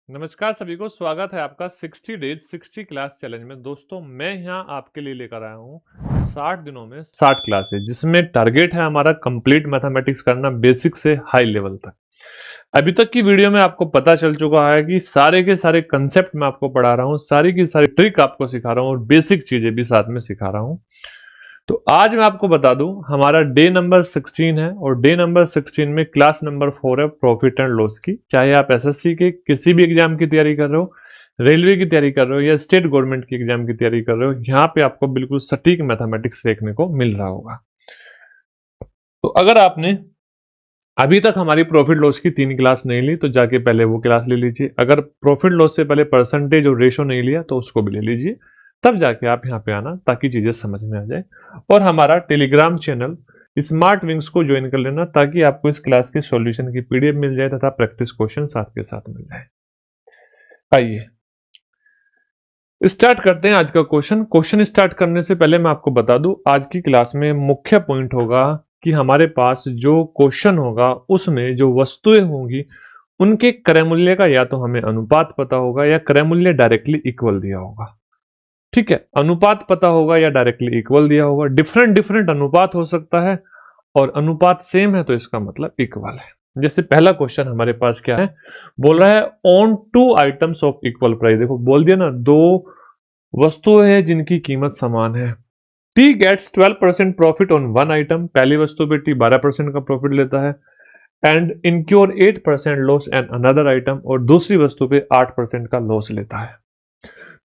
नमस्कार सभी को, स्वागत है आपका 60 डेज 60 क्लास चैलेंज में। दोस्तों, मैं यहाँ आपके लिए लेकर आया हूँ 60 दिनों में 60 क्लासेज, जिसमें टारगेट है हमारा कंप्लीट मैथमेटिक्स करना बेसिक से हाई लेवल तक। अभी तक की वीडियो में आपको पता चल चुका है कि सारे के सारे कंसेप्ट मैं आपको पढ़ा रहा हूँ, सारी की सारी ट्रिक आपको सिखा रहा हूँ और बेसिक चीजें भी साथ में सिखा रहा हूँ। तो आज मैं आपको बता दूं, हमारा डे नंबर 16 है और डे नंबर 16 में क्लास नंबर 4 है प्रॉफिट एंड लॉस की। चाहे आप एसएससी के किसी भी एग्जाम की तैयारी कर रहे हो, रेलवे की तैयारी कर रहे हो या स्टेट गवर्नमेंट की एग्जाम की तैयारी कर रहे हो, यहाँ पे आपको बिल्कुल सटीक मैथमेटिक्स देखने को मिल रहा होगा। तो अगर आपने अभी तक हमारी प्रॉफिट लॉस की 3 क्लास नहीं ली तो जाके पहले वो क्लास ले लीजिए। अगर प्रॉफिट लॉस से पहले परसेंटेज और रेशो नहीं लिया तो उसको भी ले लीजिए, तब जाके आप यहाँ पे आना ताकि चीजें समझ में आ जाए। और हमारा टेलीग्राम चैनल स्मार्ट विंग्स को ज्वाइन कर लेना ताकि आपको इस क्लास के सॉल्यूशन की पीडीएफ मिल जाए तथा प्रैक्टिस क्वेश्चन साथ के साथ मिल जाए। आइए स्टार्ट करते हैं आज का क्वेश्चन स्टार्ट करने से पहले मैं आपको बता दूं, आज की क्लास में मुख्य पॉइंट होगा कि हमारे पास जो क्वेश्चन होगा उसमें जो वस्तुएं होंगी उनके क्रय मूल्य का या तो हमें अनुपात पता होगा या क्रय मूल्य डायरेक्टली इक्वल दिया होगा। ठीक है, अनुपात पता होगा या डायरेक्टली इक्वल दिया होगा। डिफरेंट डिफरेंट अनुपात हो सकता है और अनुपात सेम है तो इसका मतलब इक्वल है। जैसे पहला क्वेश्चन हमारे पास क्या है, बोल रहा है on 2 items of equal price. देखो बोल दिया ना, दो वस्तुएं हैं जिनकी कीमत समान है। T gets 12% profit on one item. पहली वस्तु पे टी 12% का प्रॉफिट लेता है and incur 8% loss and another item, और दूसरी वस्तु पे 8% का लॉस लेता है।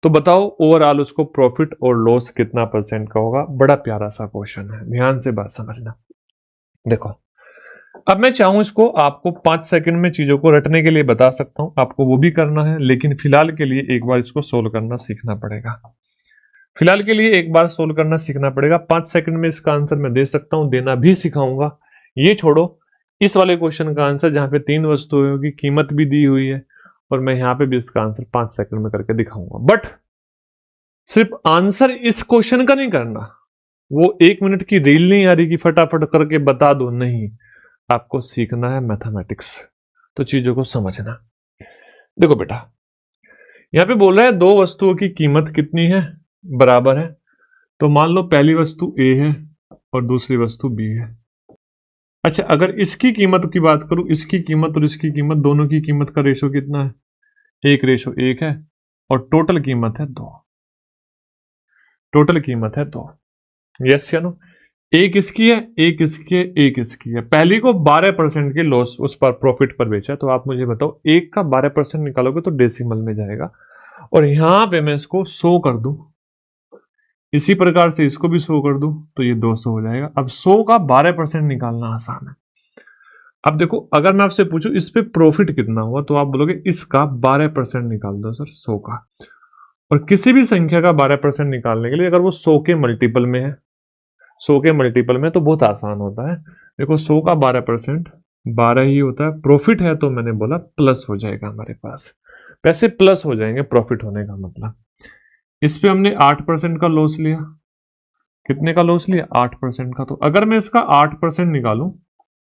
तो बताओ ओवरऑल उसको प्रॉफिट और लॉस कितना परसेंट का होगा। बड़ा प्यारा सा क्वेश्चन है, ध्यान से बात समझना। देखो, अब मैं चाहूं इसको आपको 5 सेकंड में चीजों को रटने के लिए बता सकता हूं, आपको वो भी करना है, लेकिन फिलहाल के लिए एक बार इसको सोल्व करना सीखना पड़ेगा। फिलहाल के लिए एक बार सोल्व करना सीखना पड़ेगा। 5 सेकंड में इसका आंसर मैं दे सकता हूं, देना भी सिखाऊंगा। ये छोड़ो, इस वाले क्वेश्चन का आंसर जहां पे 3 वस्तुएं होगी, कीमत भी दी हुई है और मैं यहां पे भी इसका आंसर 5 सेकंड में करके दिखाऊंगा। बट सिर्फ आंसर इस क्वेश्चन का नहीं करना, वो 1 मिनट की रील नहीं आ रही कि फटाफट करके बता दो, नहीं। आपको सीखना है मैथमेटिक्स, तो चीजों को समझना। देखो बेटा, यहां पे बोल रहा है दो वस्तुओं की कीमत कितनी है, बराबर है। तो मान लो पहली वस्तु ए है और दूसरी वस्तु बी है। अच्छा, अगर इसकी कीमत की बात करूं, इसकी कीमत और इसकी कीमत, दोनों की कीमत का रेशो कितना है, 1:1 है और टोटल कीमत है 2। टोटल कीमत है 2। यस या नो? एक इसकी है, एक इसकी है, एक इसकी है। पहली को 12% के लॉस उस पर प्रॉफिट पर बेचा, तो आप मुझे बताओ एक का 12% निकालोगे तो डेसिमल में जाएगा और यहां पे मैं इसको 100 कर दूं, इसी प्रकार से इसको भी 100 कर दूं तो ये 200 हो जाएगा। अब 100 का 12% निकालना आसान है। अब देखो, अगर मैं आपसे पूछूं इस पे प्रॉफिट कितना हुआ, तो आप बोलोगे इसका 12% निकाल दो सर 100 का। और किसी भी संख्या का 12% निकालने के लिए अगर वो 100 के मल्टीपल में है, 100 के मल्टीपल में, तो बहुत आसान होता है। देखो 100 का 12% 12 ही होता है। प्रॉफिट है तो मैंने बोला प्लस हो जाएगा हमारे पास, पैसे प्लस हो जाएंगे प्रॉफिट होने का मतलब। इस पे हमने 8% का लॉस लिया। कितने का लॉस लिया? 8% का। तो अगर मैं इसका 8% निकालूं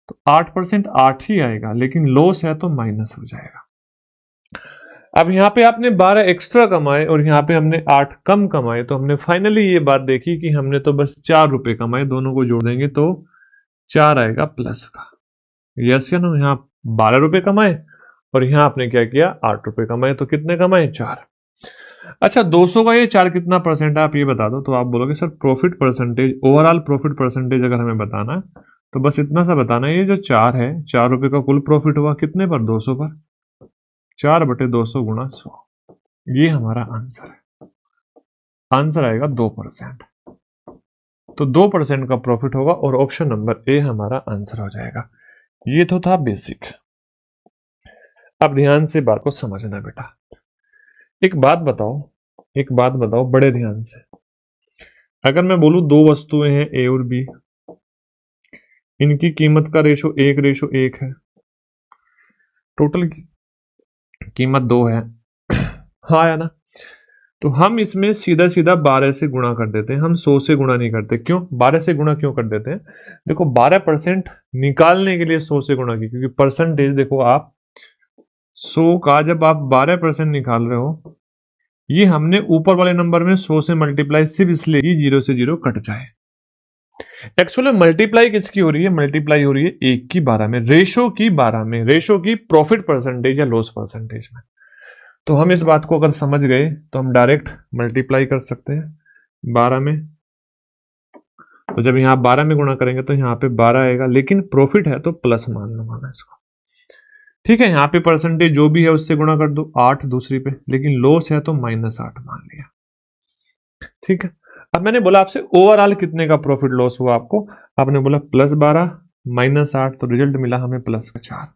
तो 8% 8 ही आएगा, लेकिन लॉस है तो माइनस हो जाएगा। अब यहां पे आपने 12 एक्स्ट्रा कमाए और यहां पे हमने 8 कम कमाए, तो हमने फाइनली ये बात देखी कि हमने तो बस 4 रुपए कमाए। दोनों को जोड़ देंगे तो 4 आएगा प्लस का। यस या नो? यहाँ 12 रुपए कमाए और यहां आपने क्या किया, 8 रुपए कमाए, तो कितने कमाए? 4। अच्छा, 200 का ये 4 कितना परसेंट है आप ये बता दो। तो आप बोलोगे sir profit percentage, overall profit percentage अगर हमें बताना है तो बस इतना सा बताना है, ये जो 4 है, 4 रुपए का कुल प्रॉफिट हुआ कितने पर? 200 पर। 4/200 गुणा 100, ये हमारा आंसर है। आंसर आएगा 2%। तो 2% का प्रॉफिट होगा और ऑप्शन नंबर ए हमारा आंसर हो जाएगा। ये तो था बेसिक। अब ध्यान से बात को समझना बेटा। एक बात बताओ बड़े ध्यान से। अगर मैं बोलूं दो वस्तुएं हैं ए और बी, इनकी कीमत का रेशो 1:1 है, टोटल कीमत 2 है। हाँ या ना? तो हम इसमें सीधा सीधा 12 से गुणा कर देते हैं, हम 100 से गुणा नहीं करते। क्यों 12 से गुणा क्यों कर देते हैं? देखो 12% निकालने के लिए 100 से गुणा की, क्योंकि परसेंटेज देखो आप 100 का जब आप 12% निकाल रहे हो, ये हमने ऊपर वाले नंबर में 100 से मल्टीप्लाई सिर्फ इसलिए कि 0 से 0 कट जाए। एक्चुअली मल्टीप्लाई किसकी हो रही है? मल्टीप्लाई हो रही है 1 की 12 में, रेशो की 12 में, रेशो की प्रॉफिट परसेंटेज या लॉस परसेंटेज में। तो हम इस बात को अगर समझ गए तो हम डायरेक्ट मल्टीप्लाई कर सकते हैं 12 में। तो जब यहाँ 12 में गुणा करेंगे तो यहाँ पे 12 आएगा, लेकिन प्रॉफिट है तो प्लस मान लूंगा मैं इसको। ठीक है, यहाँ पे परसेंटेज जो भी है उससे गुणा कर दो 8 दूसरी पे, लेकिन लॉस है तो -8 मान लिया। ठीक है, अब मैंने बोला आपसे ओवरऑल कितने का प्रॉफिट लॉस हुआ आपको, आपने बोला +12 -8, तो रिजल्ट मिला हमें +4।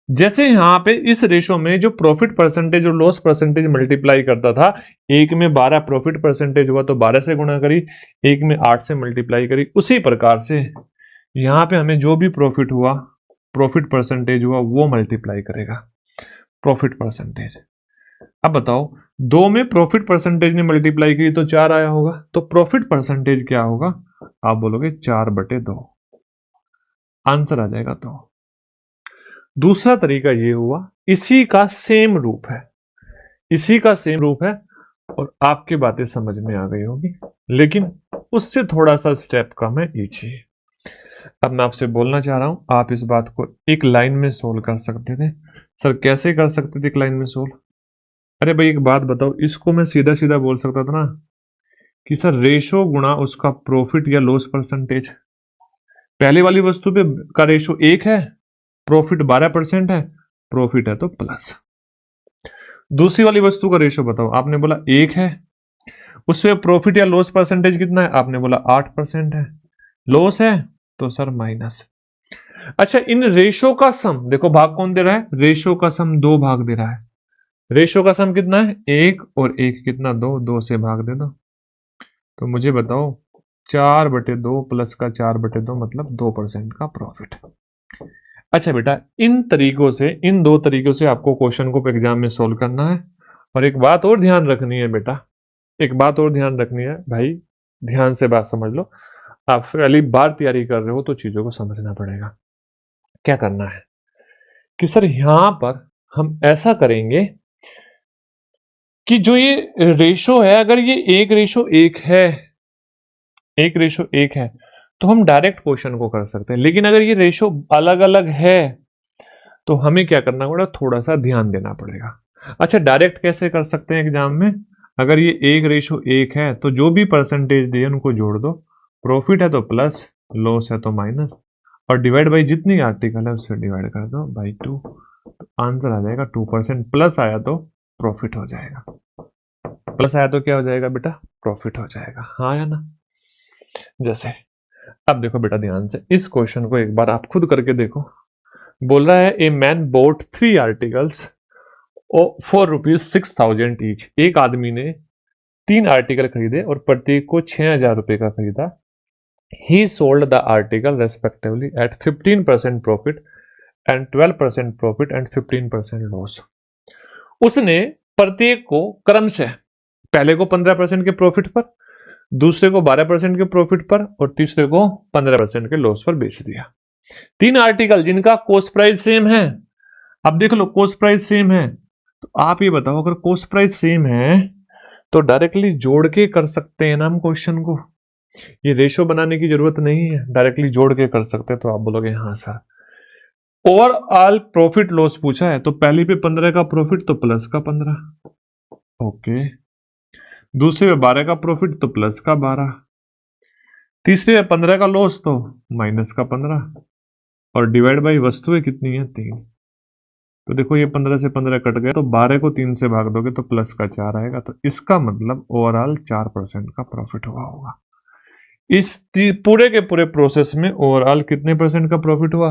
जैसे यहां पे इस रेशो में जो प्रॉफिट परसेंटेज और लॉस परसेंटेज मल्टीप्लाई करता था, एक में 12 प्रॉफिट परसेंटेज हुआ तो 12 से गुणा करी, एक में 8 से मल्टीप्लाई करी, उसी प्रकार से यहां पे हमें जो भी प्रॉफिट हुआ, प्रॉफिट परसेंटेज हुआ, वो मल्टीप्लाई करेगा प्रॉफिट परसेंटेज। अब बताओ, 2 में प्रॉफिट परसेंटेज ने मल्टीप्लाई की तो 4 आया होगा, तो प्रॉफिट परसेंटेज क्या होगा? आप बोलोगे 4/2, आंसर आ जाएगा। तो दूसरा तरीका ये हुआ, इसी का सेम रूप है, इसी का सेम रूप है, और आपकी बातें समझ में आ गई होगी, लेकिन उससे थोड़ा सा स्टेप कम है, ईजी। अब मैं आपसे बोलना चाह रहा हूं, आप इस बात को एक लाइन में सोल्व कर सकते थे। सर कैसे कर सकते थे एक लाइन में सोल्व? अरे भाई एक बात बताओ, इसको मैं सीधा सीधा बोल सकता था ना कि सर रेशो गुणा उसका प्रॉफिट या लॉस परसेंटेज। पहले वाली वस्तु पे का रेशो 1 है, प्रॉफिट 12% है, प्रॉफिट है तो प्लस। दूसरी वाली वस्तु का रेशो बताओ, आपने बोला 1 है, उसमें प्रॉफिट या लॉस परसेंटेज कितना है? आपने बोला 8% है, लॉस है तो सर माइनस। अच्छा, इन रेशो का सम देखो, भाग कौन दे रहा है? रेशो का सम 2 भाग दे रहा है। रेशो का सम कितना है? 1 और 1 कितना? 2, 2 से भाग दे दो। तो मुझे बताओ 4/2 प्लस का 4/2 मतलब 2% का प्रॉफिट। अच्छा बेटा, इन तरीकों से, इन दो तरीकों से आपको क्वेश्चन को एग्जाम में सोल्व करना है। और एक बात और ध्यान रखनी है बेटा, एक बात और ध्यान रखनी है भाई, ध्यान से बात समझ लो। आप पहली बार तैयारी कर रहे हो तो चीजों को समझना पड़ेगा। क्या करना है कि सर यहां पर हम ऐसा करेंगे कि जो ये रेशो है, अगर ये 1:1 है, 1:1 है, तो हम डायरेक्ट क्वेश्चन को कर सकते हैं। लेकिन अगर ये रेशो अलग अलग है तो हमें क्या करना पड़ेगा? थोड़ा सा ध्यान देना पड़ेगा। अच्छा, डायरेक्ट कैसे कर सकते हैं एग्जाम में? अगर ये 1:1 है तो जो भी परसेंटेज दिए उनको जोड़ दो, प्रॉफिट है तो प्लस, लॉस है तो माइनस, और डिवाइड बाई जितनी आर्टिकल है उससे डिवाइड कर दो बाई 2, आंसर आ जाएगा 2%। प्लस आया तो प्रॉफिट हो जाएगा, प्लस आया तो क्या हो जाएगा बेटा? प्रॉफिट हो जाएगा, हाँ या ना? जैसे अब देखो बेटा ध्यान से, इस क्वेश्चन को एक बार आप खुद करके देखो। बोल रहा है a man boat 3 articles for ₹6,000 each. एक आदमी ने 3 आर्टिकल खरीदे और प्रत्येक को 6,000 रुपए का खरीदा। He sold the article respectively at 15% profit and 12% profit and 15% loss. उसने प्रत्येक को क्रमशः, पहले को 15% के प्रॉफिट पर, दूसरे को 12% के प्रॉफिट पर, और तीसरे को 15% के लॉस पर बेच दिया। 3 आर्टिकल जिनका कॉस्ट प्राइस सेम है। अब देख लो, कॉस्ट प्राइस सेम है, तो आप ये बताओ, अगर कॉस्ट प्राइस सेम है तो डायरेक्टली जोड़ के कर सकते हैं ना हम क्वेश्चन को। ये रेशो बनाने की जरूरत नहीं है, डायरेक्टली जोड़ के कर सकते हैं। तो आप बोलोगे हाँ सर। ओवरऑल प्रॉफिट लॉस पूछा है, तो पहली पे 15 का प्रॉफिट तो प्लस का 15, ओके। दूसरे पे 12 का प्रॉफिट तो प्लस का 12, तीसरे पे 15 का लॉस तो माइनस का 15, और डिवाइड बाई वस्तुएं कितनी है? 3। तो देखो ये 15 से 15 कट गए, तो 12 को 3 से भाग दोगे तो प्लस का 4 आएगा। तो इसका मतलब ओवरऑल 4% का प्रॉफिट हुआ होगा। इस पूरे के पूरे प्रोसेस में ओवरऑल कितने परसेंट का प्रॉफिट हुआ?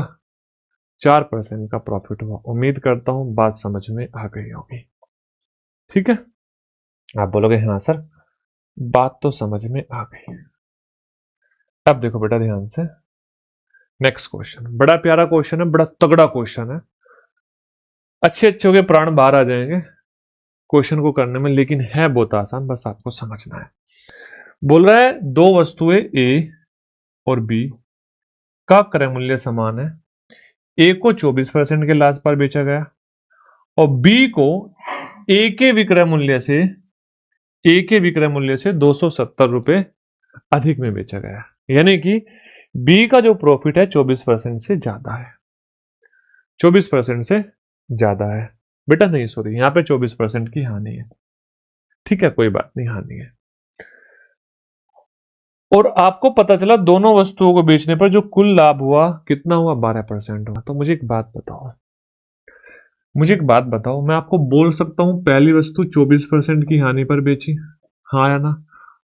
4% का प्रॉफिट हुआ। उम्मीद करता हूं बात समझ में आ गई होगी। ठीक है, आप बोलोगे हाँ सर, बात तो समझ में आ गई। अब देखो बेटा ध्यान से, नेक्स्ट क्वेश्चन बड़ा प्यारा क्वेश्चन है, बड़ा तगड़ा क्वेश्चन है। अच्छे अच्छे हो गए प्राण बाहर आ जाएंगे क्वेश्चन को करने में, लेकिन है बहुत आसान, बस आपको समझना है। बोल रहा है दो वस्तुएं ए और बी का क्रय मूल्य समान है। ए को 24% के लाभ पर बेचा गया और बी को ए के विक्रय मूल्य से 270 रुपए अधिक में बेचा गया, यानी कि बी का जो प्रॉफिट है 24% से ज्यादा है, 24% से ज्यादा है बेटा, नहीं सॉरी, यहां पे 24% की हानि है, ठीक है, कोई बात नहीं, हानि है। और आपको पता चला दोनों वस्तुओं को बेचने पर जो कुल लाभ हुआ कितना हुआ, 12% हुआ। तो मुझे एक बात बताओ, मैं आपको बोल सकता हूं पहली वस्तु 24% की हानि पर बेची, हाँ या ना,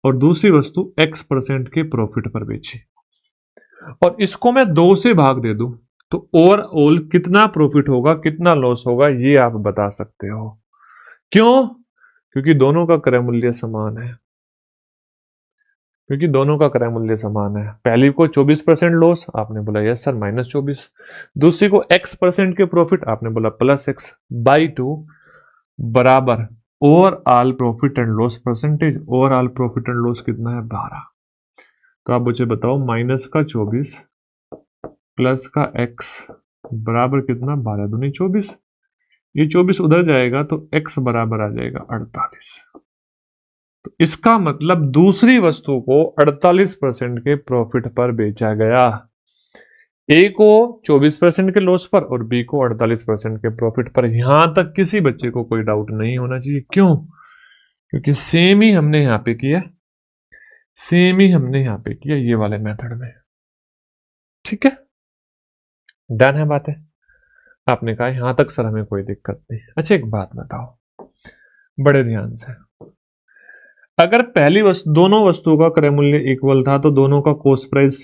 और दूसरी वस्तु X% के प्रॉफिट पर बेची, और इसको मैं 2 से भाग दे दूं तो ओवरऑल कितना प्रॉफिट होगा, कितना लॉस होगा, ये आप बता सकते हो। क्यों? क्योंकि दोनों का क्रय मूल्य समान है, पहली को 24% लॉस, आपने बोला यस सर -24, दूसरी को X% के प्रॉफिट, आपने बोला +X बाई 2 बराबर overall profit and loss percentage, overall profit and loss कितना है 12। तो आप मुझे बताओ माइनस का 24 प्लस का x बराबर कितना, 12 दूनी 24, ये 24 उधर जाएगा तो x बराबर आ जाएगा 48। तो इसका मतलब दूसरी वस्तु को 48% के प्रॉफिट पर बेचा गया, ए को 24% के लॉस पर और बी को 48% के प्रॉफिट पर। यहां तक किसी बच्चे को कोई डाउट नहीं होना चाहिए। क्यों? क्योंकि सेम ही हमने यहां पे किया, ये वाले मेथड में, ठीक है, डन है बात है। आपने कहा यहां तक सर हमें कोई दिक्कत नहीं। अच्छा एक बात बताओ बड़े ध्यान से, अगर पहली वस्तु, दोनों वस्तुओं का क्रय मूल्य इक्वल था तो दोनों का कॉस्ट प्राइस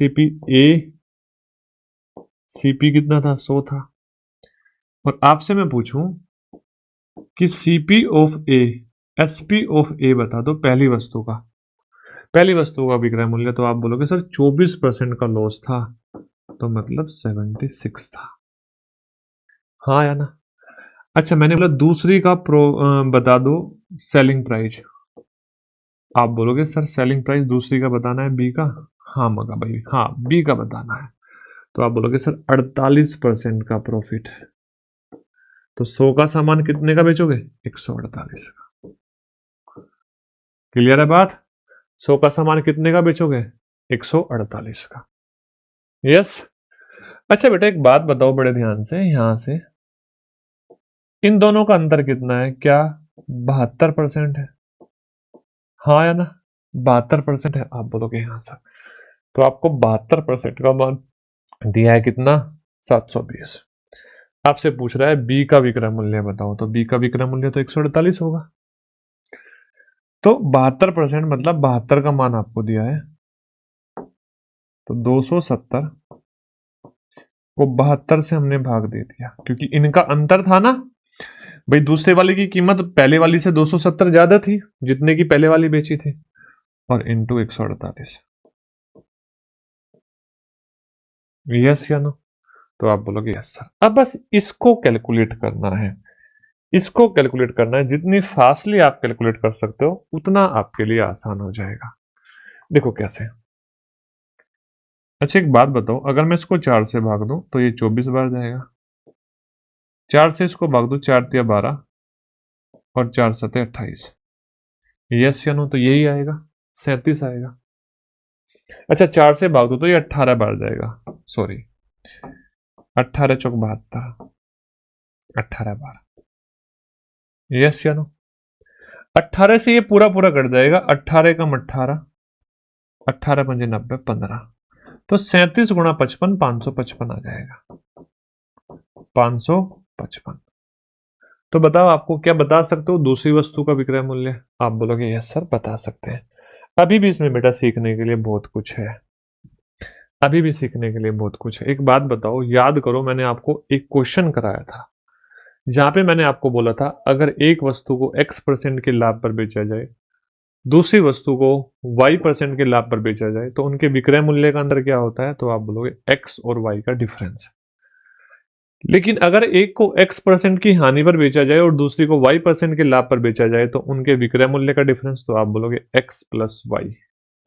सीपी कितना था, 100 था, और आपसे मैं पूछूं कि CP of A SP of A बता दो पहली वस्तु का विक्रय मूल्य, तो आप बोलोगे सर 24% का लॉस था, तो मतलब 76 था, हाँ या ना। अच्छा मैंने बोला दूसरी का बता दो सेलिंग प्राइस, आप बोलोगे सर सेलिंग प्राइस दूसरी का बताना है बी का, हाँ मगा भाई, हाँ बी का बताना है, तो आप बोलोगे सर 48% का प्रॉफिट है, तो 100 का सामान कितने का बेचोगे, 148 का। क्लियर है बात? 100 का सामान कितने का बेचोगे, 148 का। यस। अच्छा बेटा एक बात बताओ बड़े ध्यान से, यहां से इन दोनों का अंतर कितना है, क्या 72% है, हाँ या ना, 72% है, आप बोलोगे हाँ सर, तो आपको 72% का मान दिया है कितना, 720। आपसे पूछ रहा है बी का विक्रय मूल्य बताओ, तो बी का विक्रय मूल्य तो 148 होगा, तो 72% मतलब 72 का मान आपको दिया है, तो 270 को 72 से हमने भाग दे दिया, क्योंकि इनका अंतर था ना भाई, दूसरे वाले की कीमत पहले वाली से 270 ज्यादा थी जितने की पहले वाली बेची थी, और इंटू 148, यस या नो, तो आप बोलोगे यस सर। अब बस इसको कैलकुलेट करना है, जितनी फास्टली आप कैलकुलेट कर सकते हो उतना आपके लिए आसान हो जाएगा। देखो कैसे। अच्छा एक बात बताओ, अगर मैं इसको 4 से भाग दूं तो ये 24 बार जाएगा, 4 से इसको भाग दूं, 4 तिया 12 और 4 सते 28, यस या नो, तो यही आएगा, 37 आएगा। अच्छा 4 से भाग दो तो ये 18 बार जाएगा, सॉरी 18 चौक 72, 18 बार, यस या नो। 18 से ये पूरा पूरा कट जाएगा, 18 कम 18, 18 पंजे 90, 15, तो 37 गुणा 55, 555 आ जाएगा, 555। तो बताओ आपको क्या बता सकते हो दूसरी वस्तु का विक्रय मूल्य, आप बोलोगे यस सर बता सकते हैं। अभी भी इसमें बेटा सीखने के लिए बहुत कुछ है, एक बात बताओ, याद करो मैंने आपको एक क्वेश्चन कराया था जहां पे मैंने आपको बोला था अगर एक वस्तु को X% के लाभ पर बेचा जाए, दूसरी वस्तु को Y% के लाभ पर बेचा जाए, तो उनके विक्रय मूल्य का अंतर क्या होता है, तो आप बोलोगे X और Y का डिफरेंस। लेकिन अगर एक को X% की हानि पर बेचा जाए और दूसरी को Y% के लाभ पर बेचा जाए, तो उनके विक्रय मूल्य का डिफरेंस, तो आप बोलोगे X प्लस Y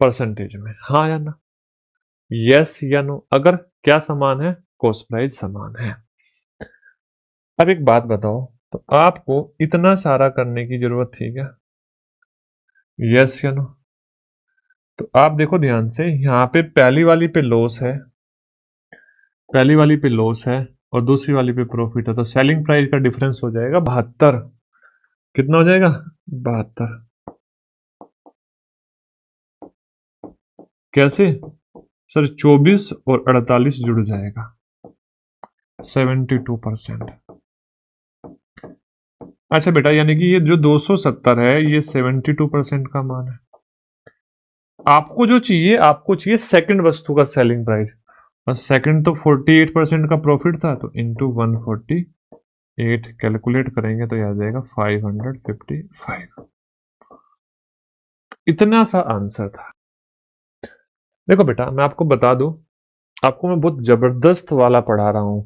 परसेंटेज में, हाँ या ना, यस या नो। अगर क्या समान है, कॉस्ट प्राइस समान है। अब एक बात बताओ, तो आपको इतना सारा करने की जरूरत थी क्या? यस या नो? तो आप देखो ध्यान से, यहाँ पे पहली वाली पे लॉस है, पहली वाली पे लॉस है और दूसरी वाली पे प्रॉफिट है, तो सेलिंग प्राइस का डिफरेंस हो जाएगा 72। कितना हो जाएगा? 72। कैसे सर? 24 और 48 जुड़ जाएगा, 72%। अच्छा बेटा, यानी कि ये जो 270 है ये 72% का मान है। आपको जो चाहिए, आपको चाहिए सेकंड वस्तु का सेलिंग प्राइस, और सेकंड तो 48% का प्रॉफिट था, तो इंटू 148 कैलकुलेट करेंगे तो आ जाएगा 555। इतना सा आंसर था। देखो बेटा, मैं आपको बता दूं, आपको मैं बहुत जबरदस्त वाला पढ़ा रहा हूं।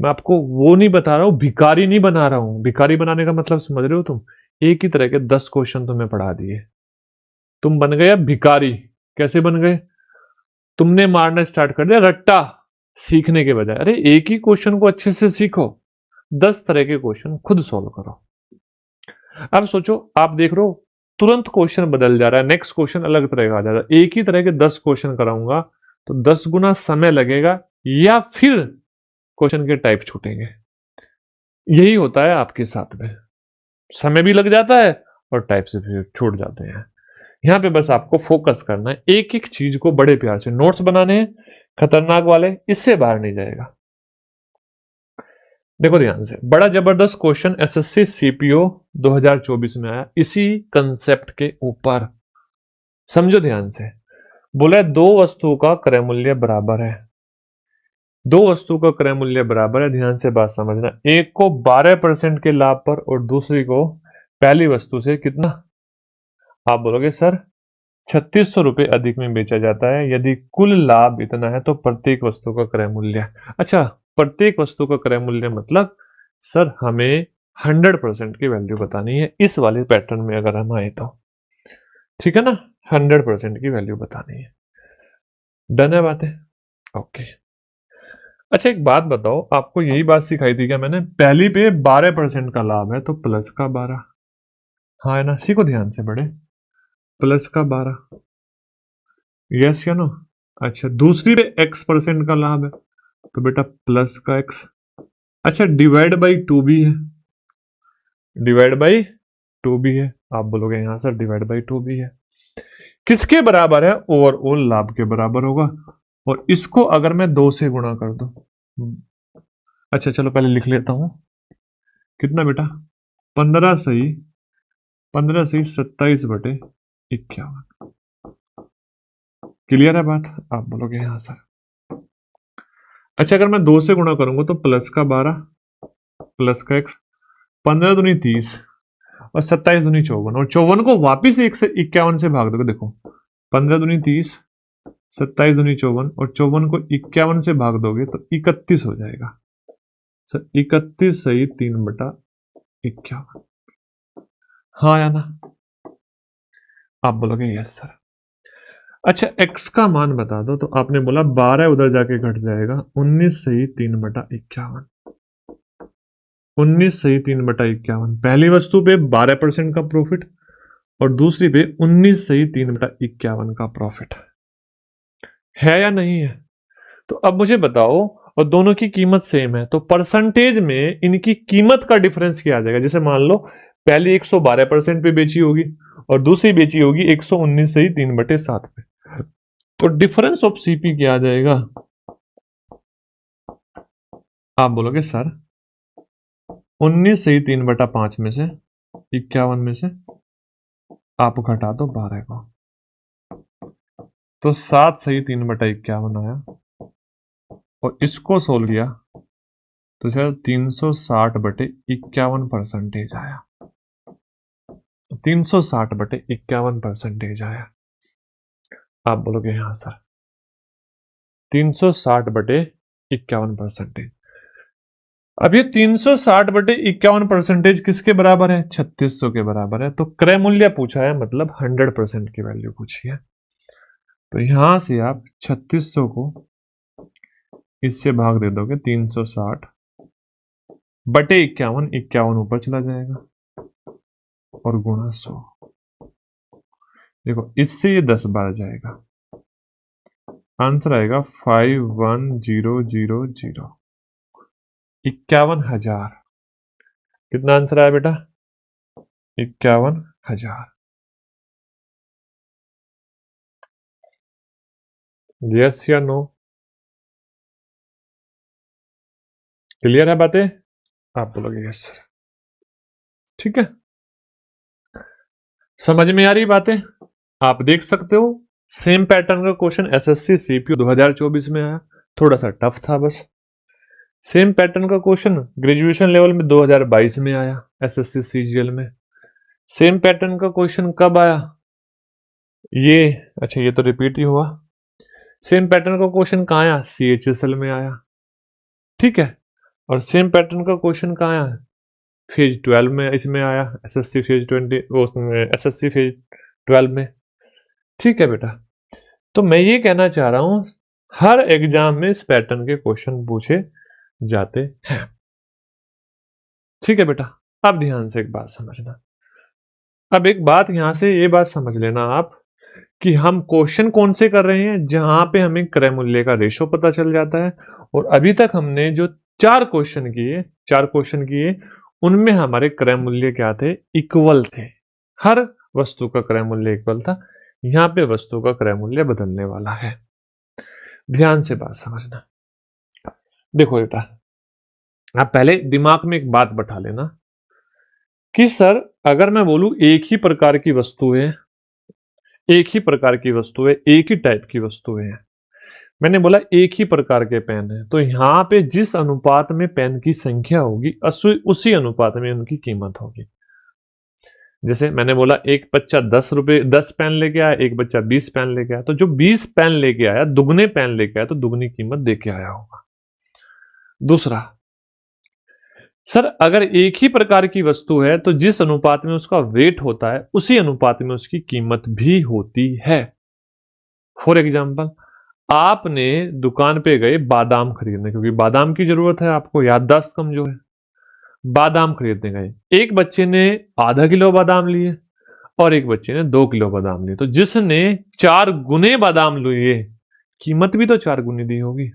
मैं आपको वो नहीं बता रहा हूं, भिखारी नहीं बना रहा हूं। भिखारी बनाने का मतलब समझ रहे हो तुम? एक ही तरह के 10 क्वेश्चन तुम्हें पढ़ा दिए, तुम बन गए अब भिखारी। कैसे बन गए? तुमने मारना स्टार्ट कर दिया रट्टा सीखने के बजाय। अरे एक ही क्वेश्चन को अच्छे से सीखो, 10 तरह के क्वेश्चन खुद सॉल्व करो। अब सोचो, आप देख रहे हो तुरंत क्वेश्चन बदल जा रहा है, नेक्स्ट क्वेश्चन अलग तरह का आ जा रहा है। एक ही तरह के 10 क्वेश्चन कराऊंगा तो 10 गुना समय लगेगा, या फिर क्वेश्चन के टाइप छूटेंगे। यही होता है आपके साथ में, समय भी लग जाता है और टाइप से फिर छूट जाते हैं। यहां पे बस आपको फोकस करना है, एक एक चीज को बड़े प्यार से नोट्स बनाने हैं, खतरनाक वाले, इससे बाहर नहीं जाएगा। देखो ध्यान से, बड़ा जबरदस्त क्वेश्चन एसएससी सीपीओ 2024 में आया इसी कंसेप्ट के ऊपर। समझो ध्यान से। बोला है दो वस्तुओं का क्रय मूल्य बराबर है, दो वस्तु का क्रय मूल्य बराबर है। ध्यान से बात समझना, एक को 12% के लाभ पर और दूसरी को पहली वस्तु से कितना? आप बोलोगे सर 3600 रुपये अधिक में बेचा जाता है, यदि कुल लाभ इतना है तो प्रत्येक वस्तु का क्रय मूल्य। अच्छा, प्रत्येक वस्तु का क्रय मूल्य मतलब सर हमें 100% की वैल्यू बतानी है इस वाले पैटर्न में अगर हम आए तो, ठीक है ना? 100% की वैल्यू बतानी है। डन है बातें? ओके। अच्छा एक बात बताओ, आपको यही बात सिखाई थी क्या मैंने? पहली पे 12% का लाभ है तो प्लस का 12। हाँ है ना? सीखो ध्यान से बड़े, प्लस का 12। यस या नो? अच्छा, दूसरी पे x% का लाभ है तो बेटा प्लस का x। अच्छा, डिवाइड बाई 2 भी है, डिवाइड बाई 2 भी है। आप बोलोगे यहां सर डिवाइड बाई 2 भी है, किसके बराबर है? ओवरऑल लाभ के बराबर होगा। और इसको अगर मैं 2 से गुणा कर दूं, अच्छा चलो पहले लिख लेता हूं, कितना बेटा? 15 सही, 15 सही 27/51। क्लियर है बात? आप बोलोगे हाँ सर। अच्छा, अगर मैं 2 से गुणा करूंगा तो प्लस का 12, प्लस का x, 15 दूनी 30 और 27 दूनी 54, और 54 को वापिस 1 से 51 से भाग दोगे। देखो 15 दूनी 30, 27 दूनी 54 और 54 को 51 से भाग दोगे तो 31 हो जाएगा सर। 31 सही 3/51। हाँ या ना? आप बोलोगे यस सर। अच्छा, x का मान बता दो, तो आपने बोला 12 उधर जाके घट जाएगा, 19 सही 3/51। 19 सही 3/51, पहली वस्तु पे 12% का प्रॉफिट और दूसरी पे 19 सही 3/51 का प्रॉफिट है या नहीं है? तो अब मुझे बताओ, और दोनों की कीमत सेम है तो परसेंटेज में इनकी कीमत का डिफरेंस क्या आ जाएगा? जैसे मान लो पहली 112% पे बेची होगी और दूसरी बेची होगी 119 सही 3/7 पे, तो डिफरेंस ऑफ सीपी क्या आ जाएगा? आप बोलोगे सर 19 सही 3/5 में से 51 में से आप घटा दो 12 को, तो 7 सही 3/51 आया, और इसको सोल्व किया तो सर 360/51 परसेंटेज आया। 360/51 आया। आप बोलोगे हाँ सर 360/51। अब ये 360/51 किसके बराबर है? 3600 के बराबर है। तो क्रय मूल्य पूछा है मतलब 100% की वैल्यू पूछी है, तो यहां से आप 3600 को इससे भाग दे दोगे 360, बटे 51, 51 ऊपर चला जाएगा और गुणा 100। देखो इससे ये 10 बार जाएगा, आंसर आएगा 51000, 51,000। कितना आंसर आया बेटा? 51,000। यस या नो? क्लियर है बातें? आप बोलोगे यस सर। ठीक है, समझ में आ रही बातें? आप देख सकते हो सेम पैटर्न का क्वेश्चन एसएससी सीपीयू 2024 में आया, थोड़ा सा टफ था बस। सेम पैटर्न का क्वेश्चन ग्रेजुएशन लेवल में 2022 में आया एसएससी सीजीएल में। सेम पैटर्न का क्वेश्चन कब आया ये, अच्छा ये तो रिपीट ही हुआ। सेम पैटर्न का क्वेश्चन कहाँ आया? सीएचएसएल में आया। ठीक है, और सेम पैटर्न का क्वेश्चन कहाँ आया? फेज 12 में इसमें आया, एसएससी फेज 20, एसएससी फेज 12 में। ठीक है बेटा, तो मैं ये कहना चाह रहा हूं हर एग्जाम में इस पैटर्न के क्वेश्चन पूछे जाते हैं। ठीक है बेटा, अब ध्यान से एक बात समझना। अब एक बात यहां से ये बात समझ लेना आप कि हम क्वेश्चन कौन से कर रहे हैं जहां पे हमें क्रय मूल्य का रेशो पता चल जाता है। और अभी तक हमने जो 4 क्वेश्चन किए उनमें हमारे क्रय मूल्य क्या थे? इक्वल थे। हर वस्तु का क्रय मूल्य इक्वल था। यहां पे वस्तु का क्रय मूल्य बदलने वाला है। ध्यान से बात समझना। देखो बेटा, आप पहले दिमाग में एक बात बैठा लेना कि सर अगर मैं बोलूं एक ही प्रकार की वस्तु है, एक ही प्रकार की वस्तु है, एक ही टाइप की वस्तुएं हैं, मैंने बोला एक ही प्रकार के पेन है, तो यहां पे जिस अनुपात में पेन की संख्या होगी उसी अनुपात में उनकी कीमत होगी। जैसे मैंने बोला एक बच्चा 10 पेन लेके आया, एक बच्चा 20 पेन लेके आया, तो जो 20 पेन लेके आया दुगने पेन लेके आया तो दुगनी कीमत दे के आया होगा। दूसरा, सर अगर एक ही प्रकार की वस्तु है तो जिस अनुपात में उसका वेट होता है उसी अनुपात में उसकी कीमत भी होती है। फॉर एग्जाम्पल, आपने दुकान पे गए बादाम खरीदने, क्योंकि बादाम की जरूरत है आपको, याददाश्त कमजोर है, बादाम खरीदने गए। एक बच्चे ने आधा किलो बादाम लिए और एक बच्चे ने 2 किलो बादाम लिए, तो जिसने 4 गुने बादाम लिए कीमत भी तो 4 गुनी दी होगी।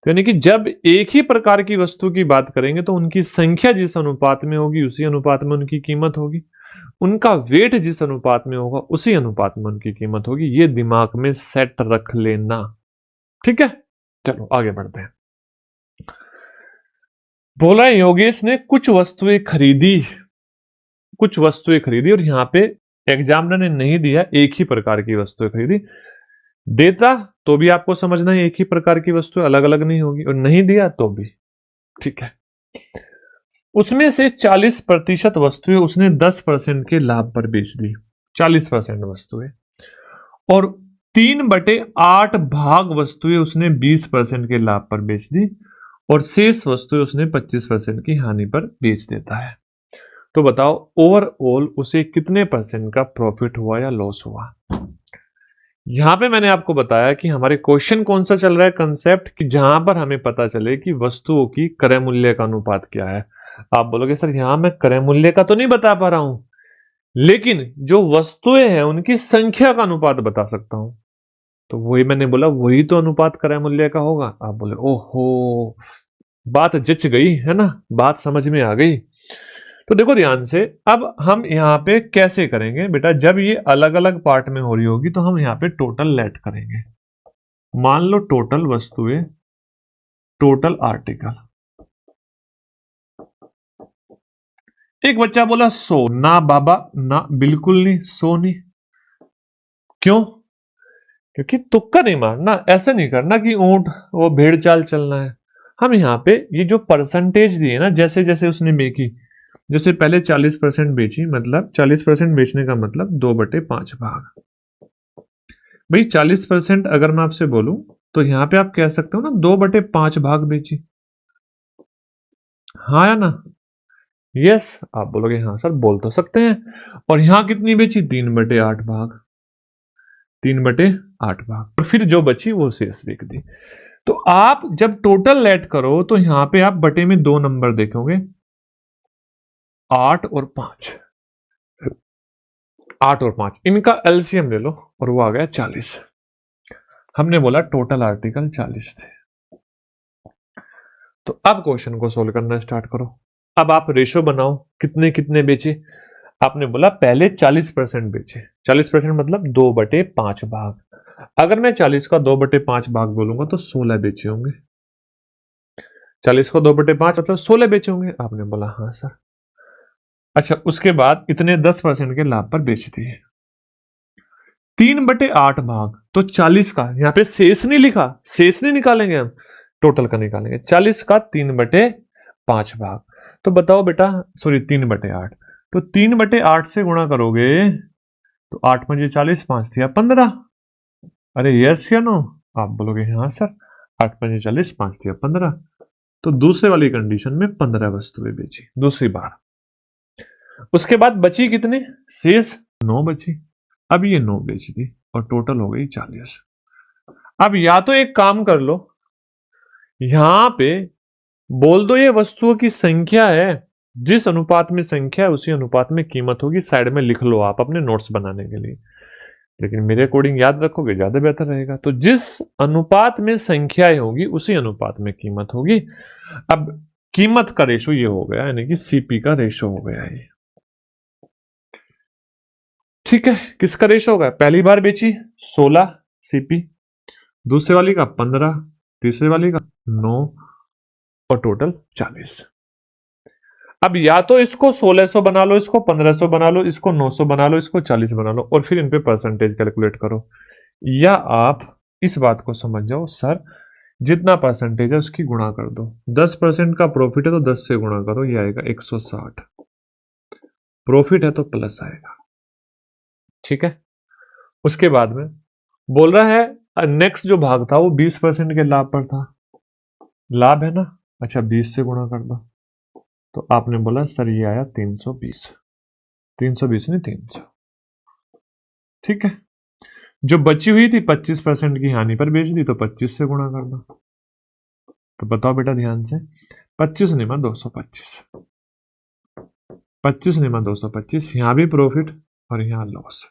तो यानी कि जब एक ही प्रकार की वस्तु की बात करेंगे तो उनकी संख्या जिस अनुपात में होगी उसी अनुपात में उनकी कीमत होगी, उनका वेट जिस अनुपात में होगा उसी अनुपात में उनकी कीमत होगी। ये दिमाग में सेट रख लेना। ठीक है, चलो आगे बढ़ते हैं। बोला योगेश ने कुछ वस्तुएं खरीदी और यहां पे एग्जामिनर ने नहीं दिया एक ही प्रकार की वस्तुएं खरीदी। देता तो भी आपको समझना है एक ही प्रकार की वस्तु अलग अलग नहीं होगी, और नहीं दिया तो भी। ठीक है, उसमें से 40% वस्तुएं उसने 10% के लाभ पर बेच दी। 40% वस्तुएं, और 3/8 भाग वस्तुएं उसने 20% के लाभ पर बेच दी, और शेष वस्तुएं उसने 25% की हानि पर बेच देता है। तो बताओ ओवरऑल उसे कितने परसेंट का प्रॉफिट हुआ या लॉस हुआ? यहां पे मैंने आपको बताया कि हमारे क्वेश्चन कौन सा चल रहा है कंसेप्ट, कि जहां पर हमें पता चले कि वस्तुओं की क्रय मूल्य का अनुपात क्या है। आप बोलोगे सर यहां मैं क्रय मूल्य का तो नहीं बता पा रहा हूं, लेकिन जो वस्तुएं हैं उनकी संख्या का अनुपात बता सकता हूं। तो वही मैंने बोला, वही तो अनुपात क्रय मूल्य का होगा। आप बोले ओहो, बात जच गई है ना, बात समझ में आ गई। तो देखो ध्यान से, अब हम यहाँ पे कैसे करेंगे बेटा, जब ये अलग अलग पार्ट में हो रही होगी तो हम यहाँ पे टोटल लेट करेंगे। मान लो टोटल वस्तुएं, टोटल आर्टिकल। एक बच्चा बोला 100। ना बाबा ना, बिल्कुल नहीं, 100 नहीं। क्यों? क्योंकि तुक्का नहीं मारना, ऐसा नहीं करना कि ऊंट वो भेड़ चाल चलना है। हम यहाँ पे ये जो परसेंटेज दिए ना, जैसे जैसे उसने बेची, जैसे पहले 40% बेची, मतलब 40% बेचने का मतलब 2/5 भाग। भाई 40% अगर मैं आपसे बोलूं तो यहां पे आप कह सकते हो ना 2/5 भाग बेची, हाँ या ना? यस, आप बोलोगे हाँ सर, बोल तो सकते हैं। और यहां कितनी बेची? 3/8 भाग, 3/8 भाग, और फिर जो बची वो शेष बिक दी। तो आप जब टोटल ऐड करो तो यहां पे आप बटे में 2 नंबर देखोगे, 8 और 5। 8 और 5 इनका एलसीएम ले लो और वो आ गया 40। हमने बोला टोटल आर्टिकल 40 थे। तो अब क्वेश्चन को सोल्व करना स्टार्ट करो। अब आप रेशो बनाओ, कितने कितने बेचे। आपने बोला पहले 40% बेचे। 40% मतलब 2/5 भाग। अगर मैं 40 का 2/5 भाग बोलूंगा तो 16 बेचे होंगे। 40 को 2/5 मतलब 16 बेचे होंगे। आपने बोला हाँ सर। अच्छा, उसके बाद इतने 10% के लाभ पर बेच दिए। 3/8 भाग तो 40 का, यहां पे शेष नहीं लिखा, शेष नहीं निकालेंगे हम, टोटल का निकालेंगे। 40 का 3/5 भाग। तो बताओ बेटा, सॉरी 3/8, तो 3/8 से गुणा करोगे तो 8×5 = 5 दिया 15। अरे यस या नो? आप बोलोगे हाँ सर। 8×5 = 5 दिया 15। तो दूसरे वाली कंडीशन में 15 वस्तुएं बेची दूसरी बार। उसके बाद बची कितने शेष? 9 बची। अब ये 9 बेच दी और टोटल हो गई 40। अब या तो एक काम कर लो, यहां पे बोल दो ये वस्तुओं की संख्या है, जिस अनुपात में संख्या है उसी अनुपात में कीमत होगी। साइड में लिख लो आप अपने नोट्स बनाने के लिए, लेकिन मेरे अकॉर्डिंग याद रखोगे ज्यादा बेहतर रहेगा। तो जिस अनुपात में संख्याएं होगी उसी अनुपात में कीमत होगी। अब कीमत का रेशो ये हो गया, यानी कि सीपी का रेशो हो गया ये। ठीक है, किसका रेशो होगा? पहली बार बेची 16 सीपी, दूसरे वाली का 15, तीसरे वाली का 9 और टोटल 40। अब या तो इसको 1600 बना लो, इसको 1500 बना लो, इसको 900 बना लो, इसको 40 बना लो और फिर इन पे परसेंटेज कैलकुलेट करो। या आप इस बात को समझ जाओ, सर जितना परसेंटेज है उसकी गुणा कर दो। 10% का प्रॉफिट है तो 10 से गुणा करो, ये आएगा 160। प्रॉफिट है तो प्लस आएगा। ठीक है, उसके बाद में बोल रहा है नेक्स्ट जो भाग था वो 20% के लाभ पर था। लाभ है ना, अच्छा 20 से गुणा कर दो। तो आपने बोला सर ये आया 320। 320 नहीं 300। ठीक है, जो बची हुई थी 25% की हानि पर बेच दी तो 25 से गुणा कर दो। तो बताओ बेटा ध्यान से, 25 निमा 225, 25 निमा 225, यहां भी प्रॉफिट और यहां लॉस।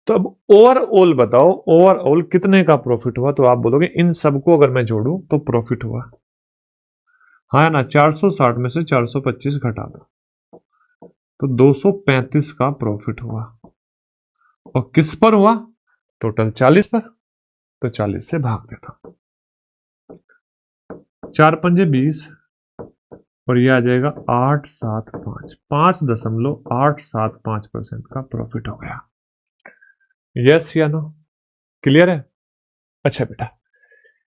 तो अब ओवरऑल बताओ, ओवरऑल कितने का प्रॉफिट हुआ? तो आप बोलोगे इन सबको अगर मैं जोड़ूं तो प्रॉफिट हुआ, हाँ ना, 460 में से 425 घटा दो तो 235 का प्रॉफिट हुआ। और किस पर हुआ? टोटल 40 पर। तो 40 से भाग देता हूं, 4×5 = 20 और ये आ जाएगा 875, 5.875% का प्रॉफिट हो गया। यस या नो? क्लियर है? अच्छा बेटा,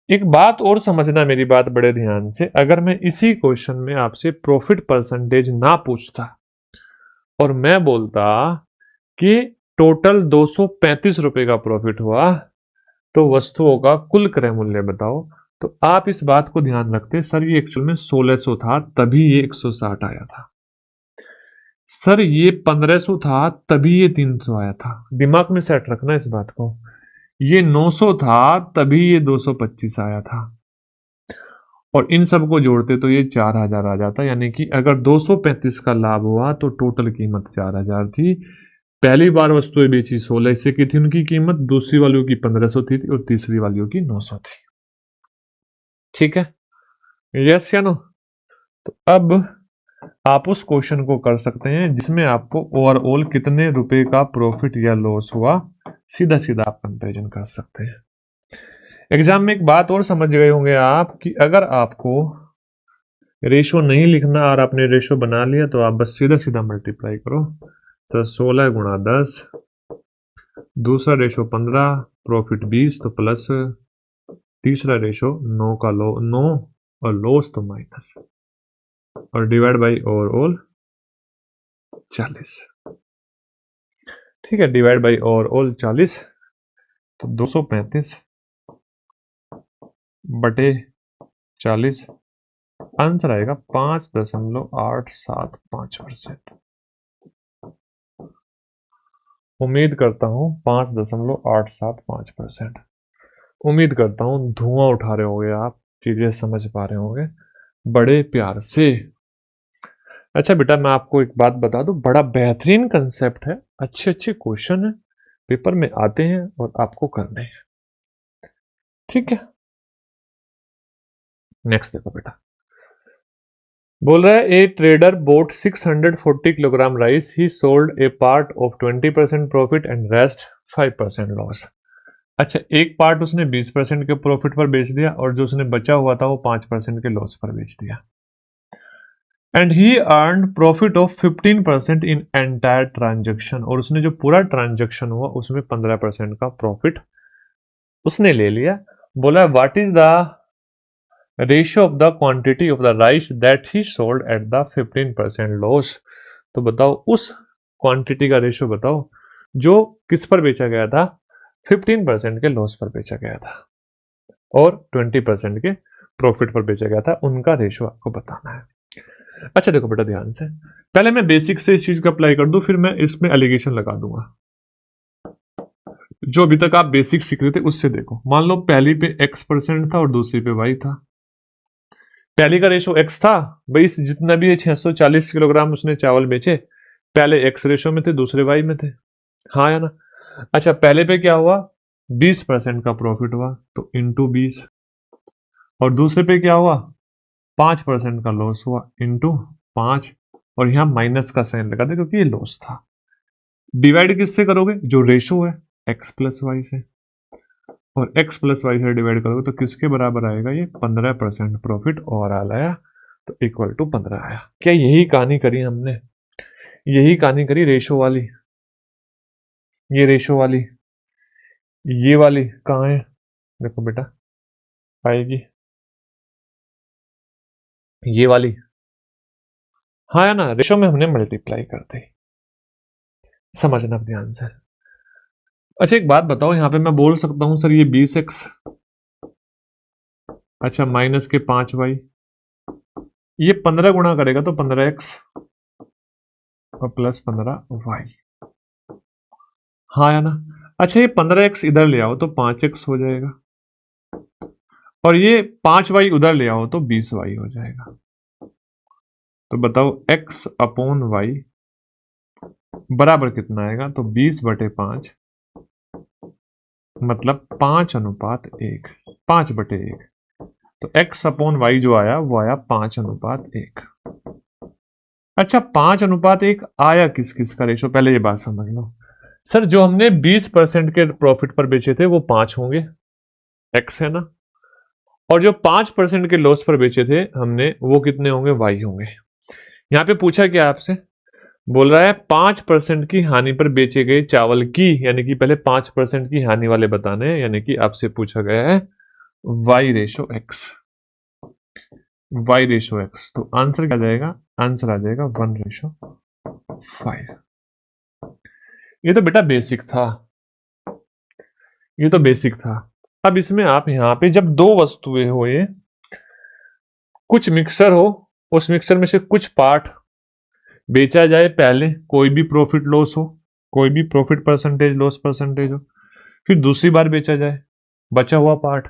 एक बात और समझना, मेरी बात बड़े ध्यान से। अगर मैं इसी क्वेश्चन में आपसे प्रॉफिट परसेंटेज ना पूछता और मैं बोलता कि टोटल 235 रुपए का प्रॉफिट हुआ, तो वस्तुओं का कुल क्रय मूल्य बताओ, तो आप इस बात को ध्यान रखते सर ये एक्चुअल में 1600 था तभी ये 160 आया था, सर ये 1500 था तभी ये 300 आया था। दिमाग में सेट रखना इस बात को। ये 900 था तभी ये 225 आया था। और इन सबको जोड़ते तो ये 4000 आ जाता, यानी कि अगर 235 का लाभ हुआ तो टोटल कीमत 4000 थी। पहली बार वस्तुएं बेची 1600 की थी उनकी कीमत, दूसरी वालों की 1500 थी और तीसरी वालों की 900 थी। ठीक है, यस या नो? तो अब आप उस क्वेश्चन को कर सकते हैं जिसमें आपको ओवरऑल कितने रुपए का प्रॉफिट या लॉस हुआ, सीधा सीधा आप कंपेरिजन कर सकते हैं। एग्जाम में एक बात और समझ गए होंगे आप कि अगर आपको रेशो नहीं लिखना और आपने रेशो बना लिया तो आप बस सीधा सीधा मल्टीप्लाई करो। तो 16 × 10, दूसरा रेशो 15, प्रॉफिट 20 तो प्लस, तीसरा रेशो 9 का 9 और लॉस तो माइनस, और डिवाइड बाई ओवरऑल 40। ठीक है, डिवाइड बाई ओवरऑल 40, तो 235 बटे 40, आंसर आएगा 5.875%। उम्मीद करता हूं 5.875%। उम्मीद करता हूं धुआं उठा रहे होगे आप, चीजें समझ पा रहे होंगे बड़े प्यार से। अच्छा बेटा, मैं आपको एक बात बता दूं, बड़ा बेहतरीन कंसेप्ट है, अच्छे अच्छे क्वेश्चन है, पेपर में आते हैं और आपको करने हैं। ठीक है, नेक्स्ट देखो बेटा, बोल रहा है a trader boat 640 kilogram rice, he sold A part of 20% profit and rest 5% loss. अच्छा, एक पार्ट उसने 20% के प्रॉफिट पर बेच दिया और जो उसने बचा हुआ था वो 5% के लॉस पर बेच दिया। And he earn profit of 15% in entire transaction, और उसने जो पूरा ट्रांजेक्शन हुआ उसमें 15% का प्रॉफिट उसने ले लिया। बोला what is the ratio of the quantity of the rice that he sold at the 15% loss. तो बताओ उस क्वांटिटी का रेशियो बताओ जो किस पर बेचा गया था, 15% के लॉस पर बेचा गया था और 20% के प्रॉफिट पर बेचा गया था, उनका रेशियो आपको बताना है। अच्छा देखो बेटा ध्यान से, पहले मैं बेसिक से इस चीज को अप्लाई कर दूं, फिर मैं इसमें एलिगेशन लगा दूंगा। जो अभी तक आप बेसिक सीख रहे थे उससे देखो, मान लो पहली पे x% था और दूसरी पे y था। पहली का रेशो x था, भाई जितना भी 640 किलोग्राम उसने चावल बेचे, पहले x रेशो में थे, दूसरे y में थे, हाँ या ना। अच्छा, पहले पे क्या हुआ, 20% का प्रॉफिट हुआ तो इंटू 20, और दूसरे पे क्या हुआ, 5% का लॉस हुआ इंटू 5, और यहां माइनस का साइन लगा दे क्योंकि ये लॉस था। डिवाइड किससे करोगे, जो रेशो है x प्लस वाई से, और x प्लस वाई से डिवाइड करोगे तो किसके बराबर आएगा, ये 15% प्रॉफिट ओवरऑल आया, तो इक्वल टू 15 आया। क्या यही कहानी करी हमने, यही कहानी करी रेशो वाली, ये रेशो वाली, ये वाली कहाँ है, देखो बेटा आएगी ये वाली, हाँ है ना, रेशो में हमने मल्टीप्लाई कर दी, समझना ध्यान से। अच्छा एक बात बताओ, यहाँ पे मैं बोल सकता हूं सर ये 20x, अच्छा माइनस के 5y, ये 15 गुणा करेगा तो 15x और प्लस 15y, हाँ या ना। अच्छा ये 15x इधर ले आओ तो 5x हो जाएगा, और ये 5y उधर ले आओ तो 20y हो जाएगा। तो बताओ x अपॉन y बराबर कितना आएगा, तो 20/5 मतलब 5:1, 5/1। तो x अपॉन वाई जो आया वो आया 5:1। अच्छा 5:1 आया किस किस का रेशो, पहले ये बात समझ लो। सर जो हमने 20% के प्रॉफिट पर बेचे थे वो 5 होंगे, x है ना, और जो 5% के लॉस पर बेचे थे हमने वो कितने होंगे, y होंगे। यहां पे पूछा क्या आपसे, बोल रहा है 5% की हानि पर बेचे गए चावल की, यानी कि पहले 5% की हानि वाले बताने हैं, यानी कि आपसे पूछा गया है y ratio x, y ratio x, तो आंसर क्या जाएगा, आंसर आ जाएगा 1:5। ये तो बेटा बेसिक था, ये तो बेसिक था। अब इसमें आप यहां पे जब दो वस्तुएं हो, ये कुछ मिक्सर हो, उस मिक्सर में से कुछ पार्ट बेचा जाए, पहले कोई भी प्रॉफिट लॉस हो, कोई भी प्रॉफिट परसेंटेज लॉस परसेंटेज हो, फिर दूसरी बार बेचा जाए बचा हुआ पार्ट,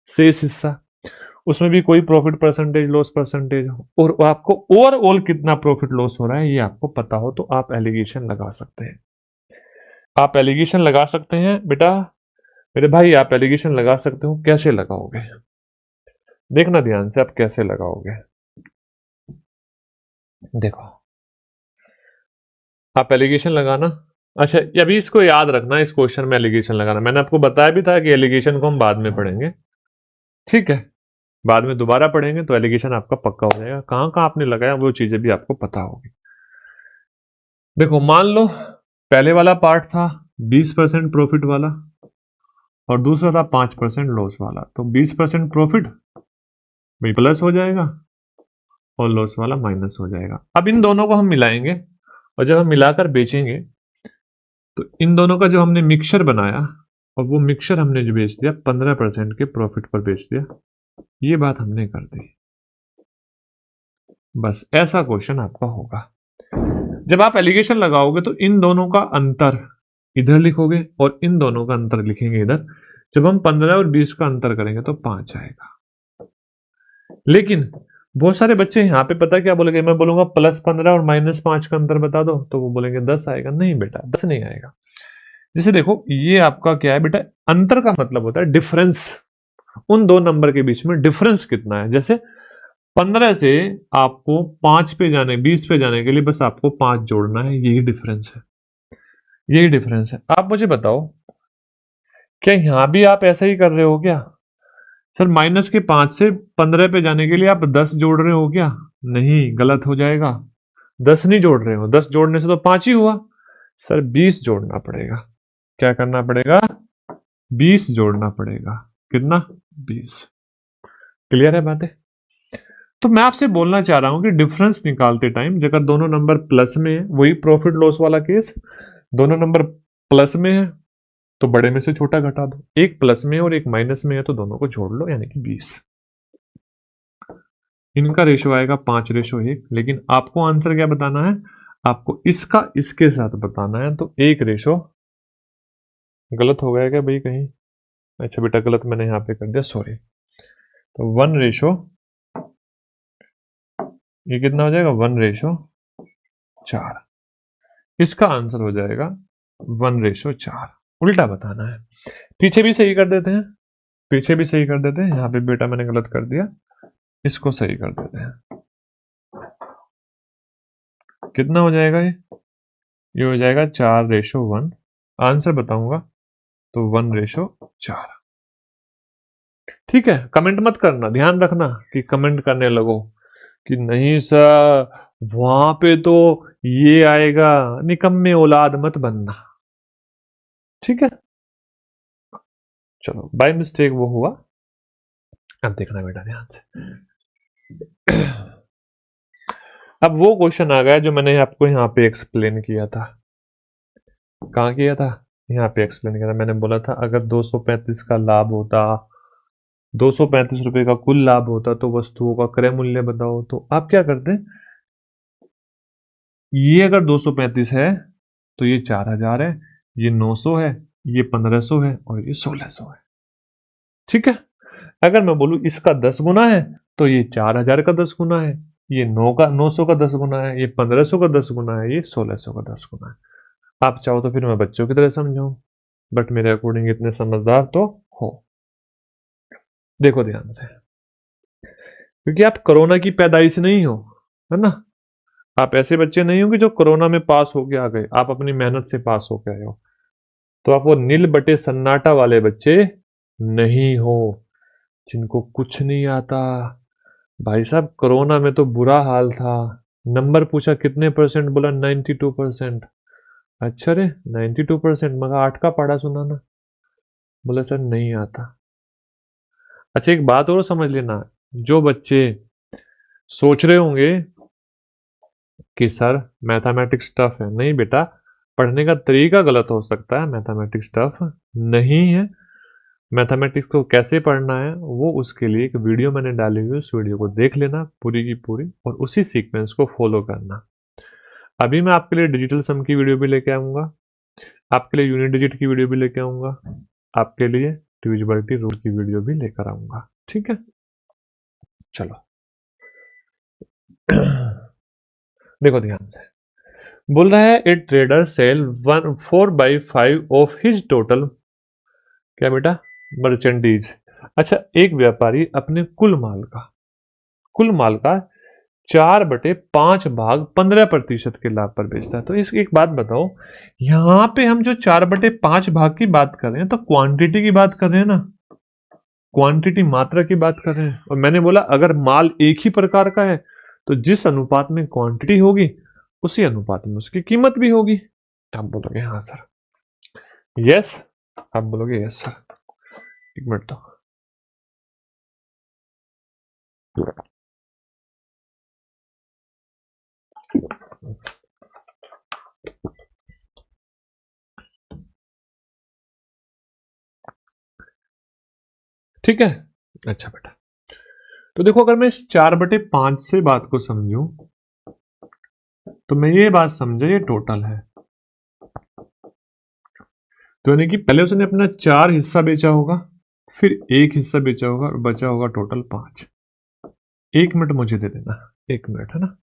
शेष हिस्सा, उसमें भी कोई प्रॉफिट परसेंटेज लॉस परसेंटेज हो, और आपको ओवरऑल कितना प्रॉफिट लॉस हो रहा है ये आपको पता हो, तो आप एलिगेशन लगा सकते हैं। आप एलिगेशन लगा सकते हैं बेटा, मेरे भाई आप एलिगेशन लगा सकते हो। कैसे लगाओगे, देखना ध्यान से आप कैसे लगाओगे। देखो आप एलिगेशन लगाना, अच्छा अभी इसको याद रखना, इस क्वेश्चन में एलिगेशन लगाना, मैंने आपको बताया भी था कि एलिगेशन को हम बाद में पढ़ेंगे, ठीक है, बाद में दोबारा पढ़ेंगे तो एलिगेशन आपका पक्का हो जाएगा, कहां कहां आपने लगाया वो चीजें भी आपको पता होगी। देखो मान लो पहले वाला पार्ट था 20% प्रॉफिट वाला और दूसरा था 5% लॉस वाला, तो 20% प्रॉफिट भाई प्लस हो जाएगा और लॉस वाला माइनस हो जाएगा। अब इन दोनों को हम मिलाएंगे और जब हम मिलाकर बेचेंगे तो इन दोनों का जो हमने मिक्सचर बनाया और वो मिक्सचर हमने जो बेच दिया 15% के प्रॉफिट पर बेच दिया, ये बात हमने कर दी। बस ऐसा क्वेश्चन आपका होगा। जब आप एलिगेशन लगाओगे तो इन दोनों का अंतर इधर लिखोगे और इन दोनों का अंतर लिखेंगे इधर, जब हम 15 और 20 का अंतर करेंगे तो 5 आएगा। लेकिन बहुत सारे बच्चे यहाँ पे पता क्या बोलेंगे, मैं बोलूंगा +15 और -5 का अंतर बता दो, तो वो बोलेंगे 10 आएगा। नहीं बेटा, 10 नहीं आएगा। जैसे देखो, ये आपका क्या है बेटा, अंतर का मतलब होता है डिफरेंस, उन दो नंबर के बीच में डिफरेंस कितना है। जैसे 15 से आपको 5 पे जाने, 20 पे जाने के लिए बस आपको 5 जोड़ना है, यही डिफरेंस है, यही डिफरेंस है। आप मुझे बताओ, क्या यहां भी आप ऐसा ही कर रहे हो क्या? सर -5 से 15 पे जाने के लिए आप 10 जोड़ रहे हो क्या? नहीं, गलत हो जाएगा। 10 नहीं जोड़ रहे हो, 10 जोड़ने से तो 5 ही हुआ। सर 20 जोड़ना पड़ेगा। क्या करना पड़ेगा? 20 जोड़ना पड़ेगा। कितना? 20। क्लियर है बातें? तो मैं आपसे बोलना चाह रहा हूं कि डिफरेंस निकालते टाइम अगर दोनों नंबर प्लस में है, वही प्रॉफिट लॉस वाला केस, दोनों नंबर प्लस में है तो बड़े में से छोटा घटा दो, एक प्लस में और एक माइनस में है तो दोनों को जोड़ लो, यानी कि 20। इनका रेशो आएगा 5:1। लेकिन आपको आंसर क्या बताना है? आपको इसका इसके साथ बताना है। तो एक रेशो, गलत हो गया क्या भाई कहीं? अच्छा बेटा, गलत मैंने यहां पे कर दिया, सॉरी। तो 1:, ये कितना हो जाएगा? 1:4। इसका आंसर हो जाएगा 1:4। उल्टा बताना है। पीछे भी सही कर देते हैं, पीछे भी सही कर देते हैं। यहाँ पे बेटा मैंने गलत कर दिया, इसको सही कर देते हैं। कितना हो जाएगा ये हो जाएगा 4:1। आंसर बताऊंगा तो 1:4। ठीक है, कमेंट मत करना, ध्यान रखना कि कमेंट करने लगो कि नहीं सर वहां पे तो ये आएगा। निकम्मे औलाद मत बनना, ठीक है? चलो, बाय मिस्टेक वो हुआ। अब देखना बेटा ध्यान से। अब वो क्वेश्चन आ गया जो मैंने आपको यहाँ पे एक्सप्लेन किया था। कहाँ किया था? यहाँ पे एक्सप्लेन किया था। मैंने बोला था अगर 235 का लाभ होता, 235 रुपए का कुल लाभ होता तो वस्तुओं का क्रय मूल्य बताओ। तो आप क्या करते? ये अगर 235 है तो ये 4000 है, ये 900 है, ये 1500 है और ये 1600 है। ठीक है? अगर मैं बोलूं इसका 10 गुना है तो ये 4000 का 10 गुना है, ये 900 का 10 गुना है, ये 1500 का 10 गुना है, ये 1600 का 10 गुना है। आप चाहो तो फिर मैं बच्चों की तरह समझाऊं, बट मेरे अकॉर्डिंग इतने समझदार तो हो। देखो ध्यान से, क्योंकि आप कोरोना की पैदाइश नहीं हो, है ना? आप ऐसे बच्चे नहीं हो कि जो कोरोना में पास होके आ गए, आप अपनी मेहनत से पास होके आए हो। तो आप वो नील बटे सन्नाटा वाले बच्चे नहीं हो जिनको कुछ नहीं आता। भाई साहब, कोरोना में तो बुरा हाल था। नंबर पूछा कितने परसेंट, बोला 92%। अच्छा रे, 92%, मगर 8 का पढ़ा सुनाना। बोला सर नहीं आता। अच्छा एक बात और समझ लेना, जो बच्चे सोच रहे होंगे कि सर मैथमेटिक्स टफ है, नहीं बेटा, पढ़ने का तरीका गलत हो सकता है, मैथमेटिक्स टफ नहीं है। मैथमेटिक्स को कैसे पढ़ना है वो उसके लिए एक वीडियो मैंने डाली हुई, उस वीडियो को देख लेना पूरी की पूरी और उसी सीक्वेंस को फॉलो करना। अभी मैं आपके लिए डिजिटल सम की वीडियो भी लेके आऊंगा, आपके लिए यूनिट डिजिट की वीडियो भी लेके आऊंगा, आपके लिए डिविजिबिलिटी रूल की वीडियो भी लेकर आऊंगा। ठीक है, चलो। देखो ध्यान से, बोल रहा है a trader sell 4/5 of his total, क्या बेटा, मर्चेंडीज। अच्छा, एक व्यापारी अपने कुल माल का 4/5 भाग 15% के लाभ पर बेचता है। तो इस एक बात बताओ, यहां पे हम जो 4/5 भाग की बात कर रहे हैं तो क्वांटिटी की बात कर रहे हैं ना, क्वांटिटी मात्रा की बात कर रहे हैं। और मैंने बोला अगर माल एक ही प्रकार का है तो जिस अनुपात में क्वांटिटी होगी उसी अनुपात में उसकी कीमत भी होगी। आप बोलोगे हाँ सर, यस, आप बोलोगे यस सर। एक मिनट तो, ठीक है। अच्छा बेटा, तो देखो अगर मैं इस 4/5 से बात को समझूं तो मैं ये बात समझे ये टोटल है, तो यानी कि पहले उसने अपना 4 हिस्सा बेचा होगा, फिर 1 हिस्सा बेचा होगा और बचा होगा टोटल 5। 1 मिनट मुझे दे देना, 1 मिनट, है ना।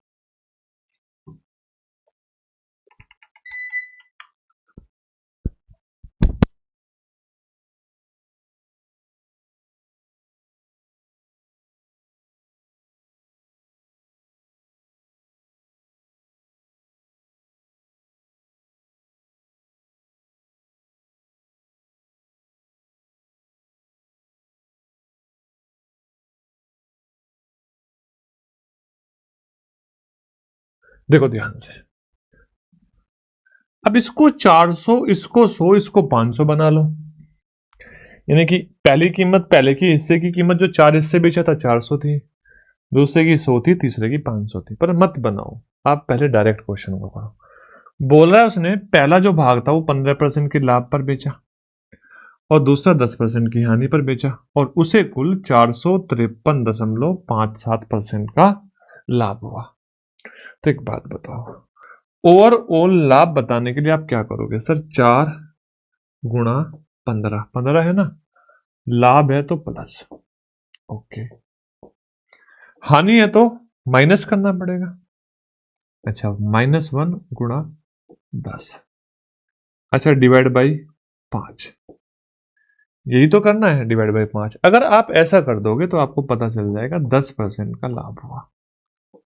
देखो ध्यान से, अब इसको 400, इसको 100, इसको 500 बना लो। यानी कि पहली कीमत, पहले की हिस्से की कीमत जो 4 हिस्से बेचा था 400 थी, दूसरे की 100 थी, तीसरे की 500 थी। पर मत बनाओ, आप पहले डायरेक्ट क्वेश्चन को करो। बोल रहा है उसने पहला जो भाग था वो 15% के लाभ पर बेचा और दूसरा 10% की हानि पर बेचा और उसे कुल 453.57% का लाभ हुआ। तो एक बात बताओ, ओवरऑल लाभ बताने के लिए आप क्या करोगे? सर 4 गुणा 15, 15 है ना, लाभ है तो प्लस, ओके। हानि है तो माइनस करना पड़ेगा। अच्छा, -1 गुणा 10, अच्छा डिवाइड बाई 5, यही तो करना है, डिवाइड बाई 5। अगर आप ऐसा कर दोगे तो आपको पता चल जाएगा 10% का लाभ हुआ।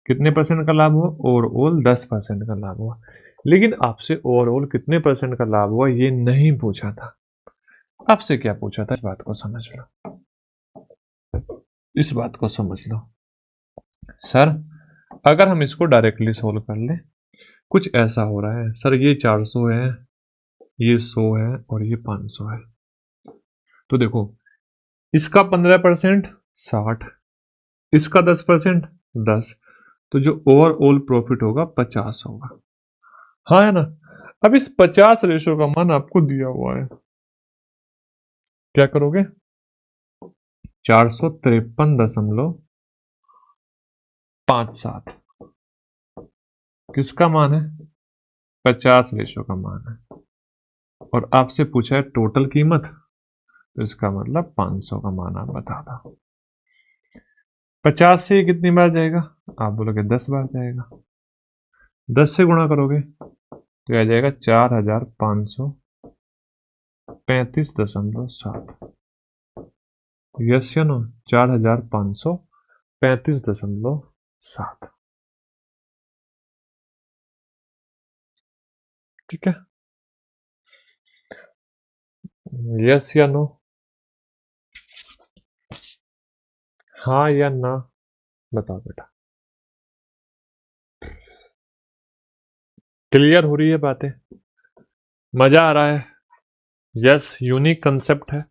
कितने परसेंट का लाभ हुआ? ओवरऑल 10% का लाभ हुआ। लेकिन आपसे ओवरऑल कितने परसेंट का लाभ हुआ ये नहीं पूछा था। आपसे क्या पूछा था? इस बात को समझ लो, इस बात को समझ लो। सर अगर हम इसको डायरेक्टली सोल्व कर ले, कुछ ऐसा हो रहा है सर, ये 400 है, ये 100 है और ये 500 है। तो देखो, इसका 15% 60, इसका 10% 10, तो जो ओवरऑल प्रॉफिट होगा 50 होगा। हाँ है ना। अब इस 50 रेशो का मान आपको दिया हुआ है, क्या करोगे? 453.57 किसका मान है? 50 रेशो का मान है। और आपसे पूछा है टोटल कीमत, तो इसका मतलब 500 का मान आप बता दो। 50 से कितनी बार जाएगा? आप बोलोगे 10 बार जाएगा। 10 से गुणा करोगे तो आ जाएगा 4535.7। यस या नो? 4535.7, ठीक है। यस या नो? हाँ या ना, बताओ बेटा। क्लियर हो रही है बातें? मजा आ रहा है? यस, यूनिक कंसेप्ट है,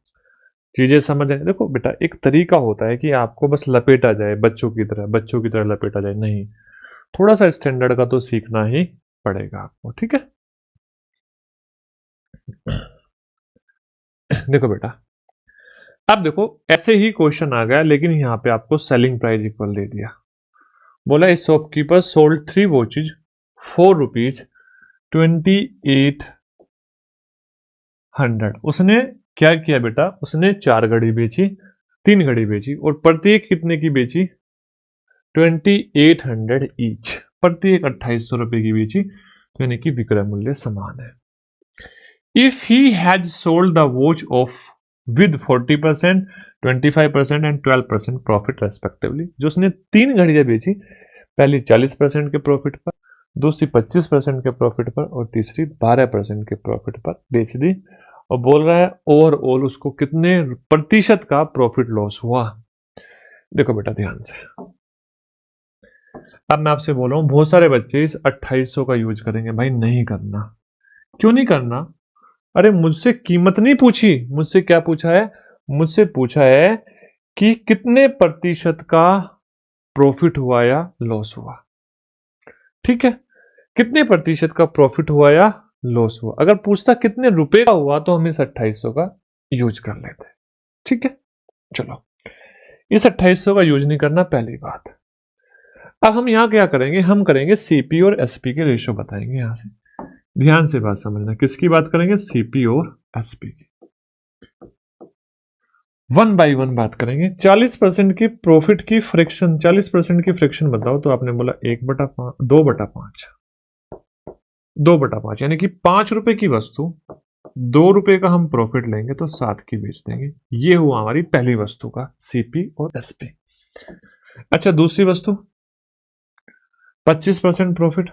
चीजें समझ आए। देखो बेटा, एक तरीका होता है कि आपको बस लपेटा जाए, बच्चों की तरह लपेटा जाए, नहीं, थोड़ा सा स्टैंडर्ड का तो सीखना ही पड़ेगा आपको, ठीक है। देखो बेटा, अब देखो ऐसे ही क्वेश्चन आ गया, लेकिन यहां पे आपको सेलिंग प्राइस इक्वल दे दिया। बोला इस शॉपकीपर सोल्ड 3 वॉचेज ₹4,2800। उसने क्या किया बेटा? उसने 4 घड़ी बेची, 3 घड़ी बेची और प्रत्येक कितने की बेची? 2800 ईच, प्रत्येक 2800 रुपए की बेची, तो यानी कि विक्रय मूल्य समान है। If he has sold the watch of with 40%, 25% and 12% profit respectively, जो उसने 3 घड़ियां बेची, पहली 40% के प्रॉफिट पर, दूसरी 25% के प्रॉफिट पर और तीसरी 12% के प्रॉफिट पर बेच दी, और बोल रहा है ओवरऑल उसको कितने प्रतिशत का प्रॉफिट लॉस हुआ। देखो बेटा ध्यान से, अब मैं आपसे बोल रहा हूं बहुत सारे बच्चे इस 2800 का यूज करेंगे। भाई नहीं करना। क्यों नहीं करना? अरे मुझसे कीमत नहीं पूछी, मुझसे क्या पूछा है? मुझसे पूछा है कि कितने प्रतिशत का प्रॉफिट हुआ या लॉस हुआ, ठीक है। कितने प्रतिशत का प्रॉफिट हुआ या लॉस हुआ। अगर पूछता कितने रुपए का हुआ तो हम इस 2800 का यूज कर लेते, ठीक है। चलो, इस 2800 का यूज नहीं करना, पहली बात। अब हम यहां क्या करेंगे? हम करेंगे सीपी और एसपी के रेशो बताएंगे यहां से। ध्यान से बात समझना, किसकी बात करेंगे? सीपी और एसपी की। वन बाई वन बात करेंगे। 40% की प्रॉफिट की फ्रैक्शन, 40% की फ्रैक्शन बताओ, तो आपने बोला 1/5, 2/5, 2/5, यानी कि 5 रुपए की वस्तु 2 रुपए का हम प्रॉफिट लेंगे तो 7 की बेच देंगे। ये हुआ हमारी पहली वस्तु का सीपी और एसपी। अच्छा, दूसरी वस्तु 25% प्रॉफिट,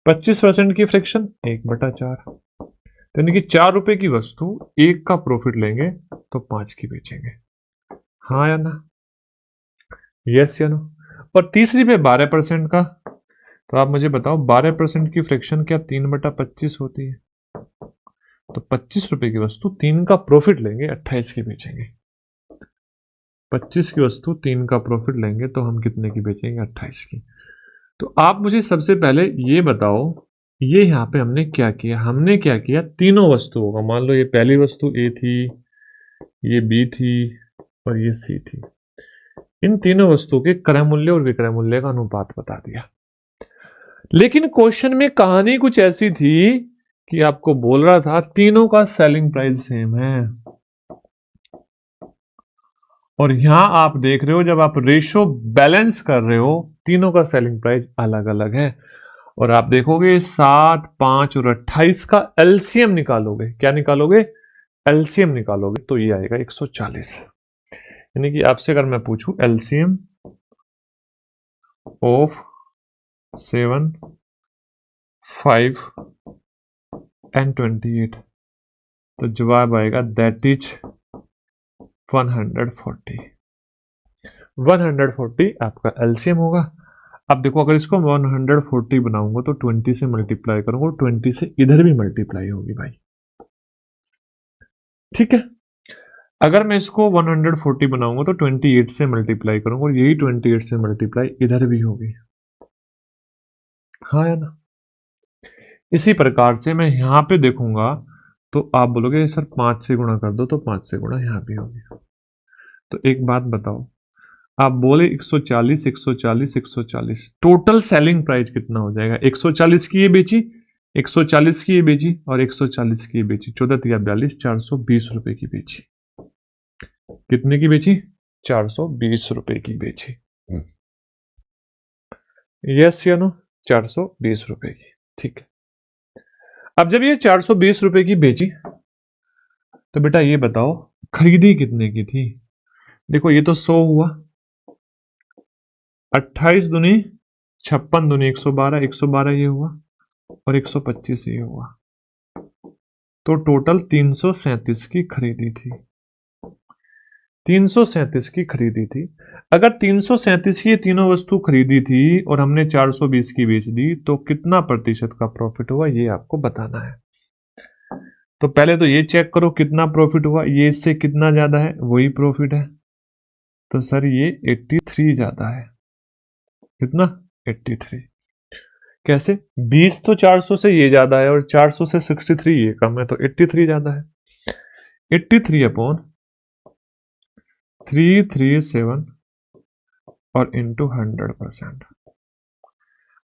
25% की फ्रैक्शन 1/4, तो यानी कि 4 रुपए की वस्तु 1 का प्रॉफिट लेंगे तो 5 की बेचेंगे। हाँ या ना? यस या नो? और तीसरी पे 12% का, तो आप मुझे बताओ 12% की फ्रैक्शन क्या 3/25 होती है? तो 25 रुपए की वस्तु 3 का प्रॉफिट लेंगे, 28 की बेचेंगे। 25 की वस्तु 3 का प्रॉफिट लेंगे तो हम कितने की बेचेंगे? 28 की। तो आप मुझे सबसे पहले ये बताओ, ये यहाँ पे हमने क्या किया? हमने क्या किया, तीनों वस्तुओं का, मान लो ये पहली वस्तु ए थी, ये बी थी और ये सी थी, इन तीनों वस्तुओं के क्रय मूल्य और विक्रय मूल्य का अनुपात बता दिया। लेकिन क्वेश्चन में कहानी कुछ ऐसी थी कि आपको बोल रहा था तीनों का सेलिंग प्राइस सेम है, और यहां आप देख रहे हो जब आप रेशो बैलेंस कर रहे हो तीनों का सेलिंग प्राइस अलग अलग है। और आप देखोगे 7, 5 और 28 का एलसीएम निकालोगे, क्या निकालोगे? एलसीएम निकालोगे तो ये आएगा 140। यानी कि आपसे अगर मैं पूछूं एलसीएम ऑफ 7, 5 एंड 28, तो जवाब आएगा दैट इज 140। 140 आपका एलसीएम होगा। अब देखो, अगर इसको 140 बनाऊंगा तो 20 से मल्टीप्लाई करूंगा और 20 से इधर भी मल्टीप्लाई होगी भाई, ठीक है। अगर मैं इसको 140 बनाऊंगा तो 28 से मल्टीप्लाई करूंगा और यही 28 से मल्टीप्लाई इधर भी होगी। हाँ या ना? इसी प्रकार से मैं यहां पे देखूंगा तो आप बोलोगे सर 5 से गुणा कर दो, तो 5 से गुणा यहां भी होगी। तो एक बात बताओ, आप बोले 140, 140, 140, टोटल सेलिंग प्राइस कितना हो जाएगा? 140 की ये बेची, 140 की ये बेची और 140 की ये बेची, 14×42, 420 रुपए की बेची। कितने की बेची? 420 रुपए की बेची। यस या नो? 420 रुपए की, ठीक है। अब जब ये 420 रुपए की बेची तो बेटा ये बताओ खरीदी कितने की थी? देखो ये तो 100 हुआ, 28 दूनी 56 दूनी 112, 112 ये हुआ और 125 ये हुआ, तो टोटल 337 की खरीदी थी। 337 की खरीदी थी। अगर 337 की तीनों वस्तु खरीदी थी और हमने 420 की बेच दी तो कितना प्रतिशत का प्रॉफिट हुआ, ये आपको बताना है। तो पहले तो ये चेक करो कितना प्रॉफिट हुआ, ये इससे कितना ज्यादा है वही प्रॉफिट है। तो सर ये 83 ज्यादा है। कितना? 83। कैसे? 20 तो 400 से ये ज्यादा है और 400 से 63 ये कम है, तो 83 ज्यादा है। 83 अपॉन 337 और इंटू 100%।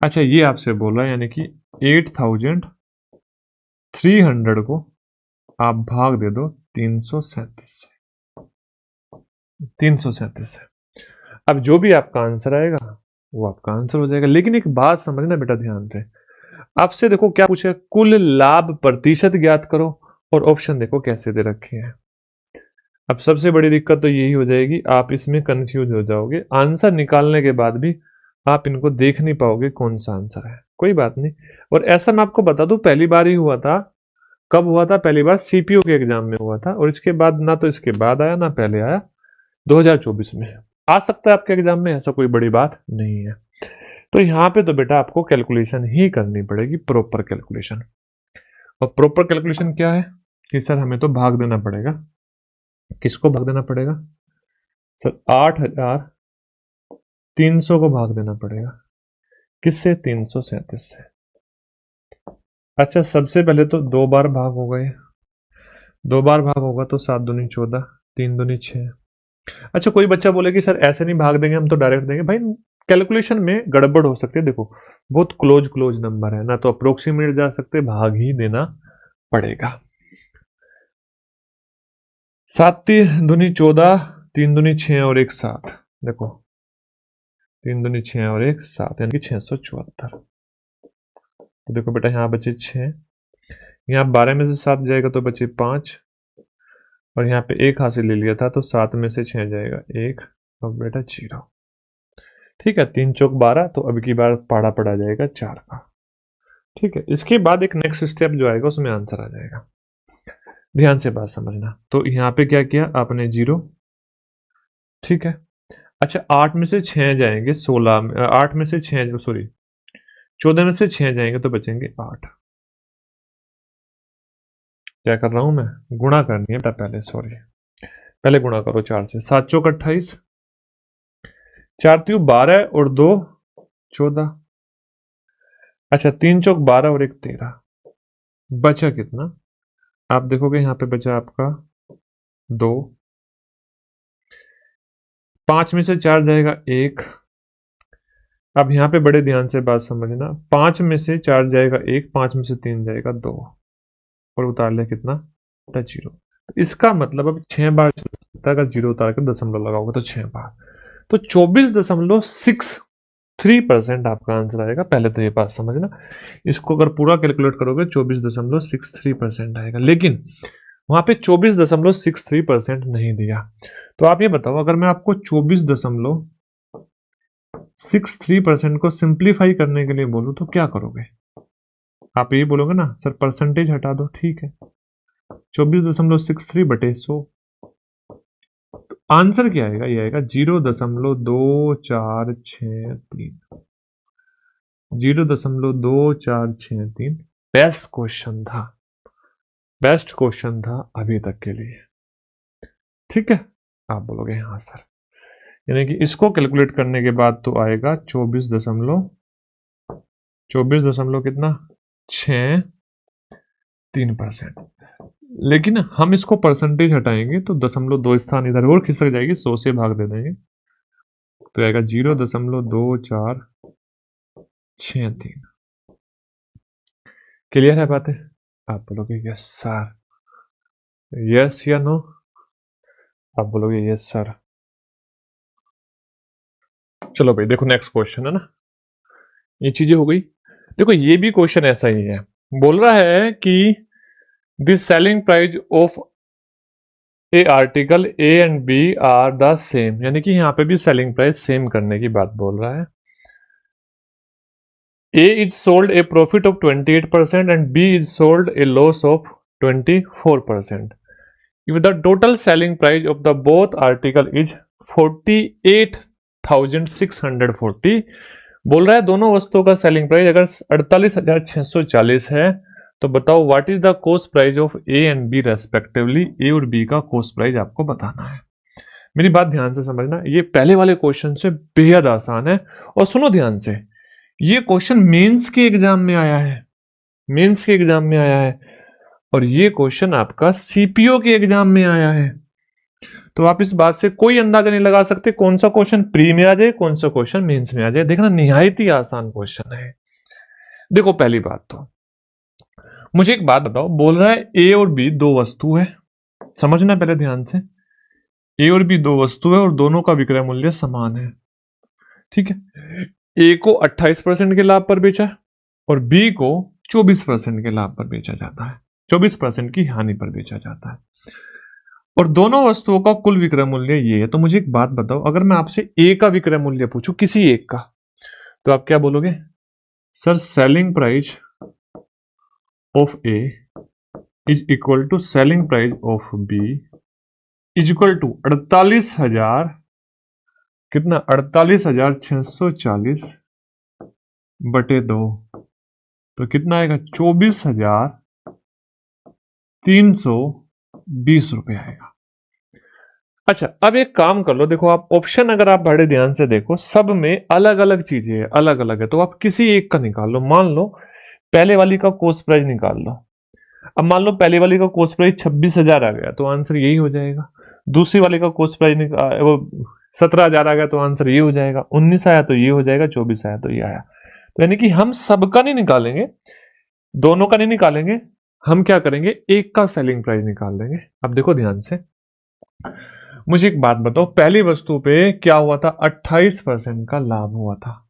अच्छा, ये आपसे बोला यानी कि 8300 को आप भाग दे दो 337 से, 337 से। अब जो भी आपका आंसर आएगा वो आपका आंसर हो जाएगा। लेकिन एक बात समझना बेटा, ध्यान से, आपसे देखो क्या पूछा, कुल लाभ प्रतिशत ज्ञात करो, और ऑप्शन देखो कैसे दे रखे हैं। अब सबसे बड़ी दिक्कत तो यही हो जाएगी, आप इसमें कंफ्यूज हो जाओगे, आंसर निकालने के बाद भी आप इनको देख नहीं पाओगे कौन सा आंसर है। कोई बात नहीं। और ऐसा मैं आपको बता दूं, पहली बार ही हुआ था। कब हुआ था? पहली बार सीपीओ के एग्जाम में हुआ था, और इसके बाद ना तो इसके बाद आया ना पहले आया, 2024 में आ सकता है आपके एग्जाम में, ऐसा कोई बड़ी बात नहीं है। तो यहाँ पे तो बेटा आपको कैलकुलेशन ही करनी पड़ेगी, प्रॉपर कैलकुलेशन। और प्रॉपर कैलकुलेशन क्या है कि सर हमें तो भाग देना पड़ेगा। किसको भाग देना पड़ेगा? सर 8300 को भाग देना पड़ेगा। किससे? 337 से। अच्छा, सबसे पहले तो 2 बार भाग हो गए, 2 बार भाग होगा तो 7 दूनी 14, 3 दूनी 6। अच्छा, कोई बच्चा बोले कि सर ऐसे नहीं भाग देंगे, हम तो डायरेक्ट देंगे। भाई कैलकुलेशन में गड़बड़ हो सकती है। देखो बहुत क्लोज नंबर है ना, तो अप्रोक्सीमेट जा सकते, भाग ही देना पड़ेगा। 7 दूनी 14, 3 दूनी 6 और 1 7। देखो 3 दूनी 6 और 1 7 यानी कि 674। तो देखो बेटा यहाँ बचे 6, यहाँ 12 में से 7 जाएगा तो बचे 5, और यहाँ पे 1 हासिल ले लिया था तो 7 में से 6 जाएगा 1 और बेटा 0। ठीक है, 3 चौक 12, तो अब की बार पाड़ा पड़ा जाएगा 4 का। ठीक है, इसके बाद एक नेक्स्ट स्टेप जो आएगा उसमें आंसर आ जाएगा। ध्यान से बात समझना। तो यहाँ पे क्या किया आपने 0। ठीक है, अच्छा 8 में से 6 जाएंगे 16, 8 में से 6 सॉरी 14 में से 6 जाएंगे तो बचेंगे 8। क्या कर रहा हूं मैं, गुणा करनी है पहले, सॉरी पहले गुणा करो 4 से। 7 चौक 28, 4 त्यों 12 और 2 14। अच्छा 3 चौक 12 और 1 13। बचा कितना, आप देखोगे यहाँ पे बचा आपका 2। 5 में से 4 जाएगा 1। अब यहाँ पे बड़े ध्यान से बात समझना, 5 में से 4 जाएगा 1, 5 में से 3 जाएगा 2, और उतार लिया कितना 0। तो इसका मतलब अब 6 बार चल सकता है, अगर 0 उतार कर दशमलव लगाओगे तो 6 बार, तो 24.63% आपका आंसर आएगा। पहले तो ये बात समझना, इसको अगर पूरा कैलकुलेट करोगे 24.63% आएगा, लेकिन वहां पे 24.63% नहीं दिया। तो आप ये बताओ, अगर मैं आपको 24.63% को सिंप्लीफाई करने के लिए बोलूं तो क्या करोगे? आप ये बोलोगे ना सर परसेंटेज हटा दो, ठीक है 24.63 बटे 100, तो आंसर क्या आएगा? ये आएगा 0.2463। 0.2463 बेस्ट क्वेश्चन था, बेस्ट क्वेश्चन था अभी तक के लिए। ठीक है, आप बोलोगे हाँ सर, यानी कि इसको कैलकुलेट करने के बाद तो आएगा 24 दशमलव कितना 63%। लेकिन हम इसको परसेंटेज हटाएंगे तो 0.2 स्थान इधर और खिसक जाएगी, 100 से भाग दे देंगे तो आएगा 0.2463। क्लियर है बातें? आप बोलोगे यस सर, यस या नो? आप बोलोगे यस सर। चलो भाई देखो नेक्स्ट क्वेश्चन है ना, ये चीजें हो गई। देखो ये भी क्वेश्चन ऐसा ही है, बोल रहा है कि the selling price of a article A and B are the same, यानी कि यहाँ पे भी सेलिंग प्राइस सेम करने की बात बोल रहा है। A is sold a profit of 28% and B is sold a loss of 24%. If the total selling price of the both article is 48,640, बोल रहा है दोनों वस्तुओं का सेलिंग प्राइस अगर 48,640 है तो बताओ what is the cost price of A and B respectively. A और बी का कॉस्ट प्राइस आपको बताना है। मेरी बात ध्यान से समझना, ये पहले वाले क्वेश्चन से बेहद आसान है। और सुनो ध्यान से, ये क्वेश्चन मेंस के एग्जाम में आया है, मेंस के एग्जाम में आया है, और ये क्वेश्चन आपका सीपीओ के एग्जाम में आया है। तो आप इस बात से कोई अंदाजा नहीं लगा सकते कौन सा क्वेश्चन प्री में आ जाए, कौन सा क्वेश्चन मेंस में आ जाए। देखना निहायत ही आसान क्वेश्चन है। देखो पहली बात तो मुझे एक बात बताओ, बोल रहा है ए और बी दो वस्तु है, समझना पहले ध्यान से, ए और बी दो वस्तु है और दोनों का विक्रय मूल्य समान है। ठीक है, ए को 28% के लाभ पर बेचा और बी को 24% के लाभ पर बेचा जाता है, 24% की हानि पर बेचा जाता है, और दोनों वस्तुओं का कुल विक्रय मूल्य ये है। तो मुझे एक बात बताओ, अगर मैं आपसे ए का विक्रय मूल्य पूछूं किसी एक का, तो आप क्या बोलोगे? Sir selling price of A is equal to selling price of B is equal to 48,000 कितना 48,640 बटे 2, तो कितना आएगा 24,320 रुपए आएगा। अच्छा अब एक काम कर लो, देखो आप ऑप्शन अगर आप बड़े ध्यान से देखो सब में अलग अलग चीजें है, अलग अलग है, तो आप किसी एक का निकाल लो। मान लो पहले वाली का कॉस्ट प्राइस निकाल लो। अब मान लो पहले वाली का कॉस्ट प्राइस 26,000 आ गया तो आंसर यही हो जाएगा। दूसरी वाली का कॉस्ट प्राइस वो 17,000 आ गया तो आंसर ये हो जाएगा, 19 आया तो ये हो जाएगा, 24 आया तो ये आया। तो यानी कि हम सबका नहीं निकालेंगे, दोनों का नहीं निकालेंगे, हम क्या करेंगे, एक का सेलिंग प्राइस निकाल देंगे। अब देखो ध्यान से, मुझे एक बात बताओ, पहली वस्तु पे क्या हुआ था, 28% का लाभ हुआ था।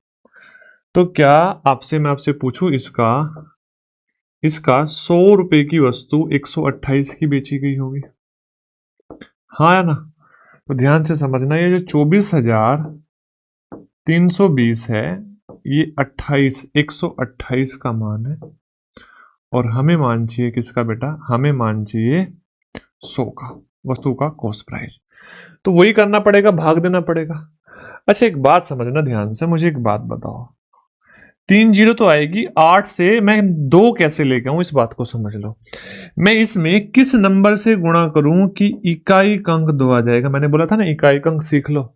तो क्या मैं आपसे पूछूं, इसका इसका 100 रुपए की वस्तु 128 की बेची गई होगी, हाँ या ना? तो ध्यान से समझना, ये जो 24,320 है, ये 128 का मान है, और हमें मान चाहिए किसका बेटा, हमें मान चाहिए 100 का, वस्तु का कॉस्ट प्राइस। तो वही करना पड़ेगा, भाग देना पड़ेगा। अच्छा एक बात समझना ध्यान से, मुझे एक बात बताओ, 3 जीरो तो आएगी, 8 से मैं 2 कैसे लेके आऊं, इस बात को समझ लो। मैं इसमें किस नंबर से गुणा करूं कि इकाई अंक 2 आ जाएगा? मैंने बोला था ना इकाई अंक सीख लो।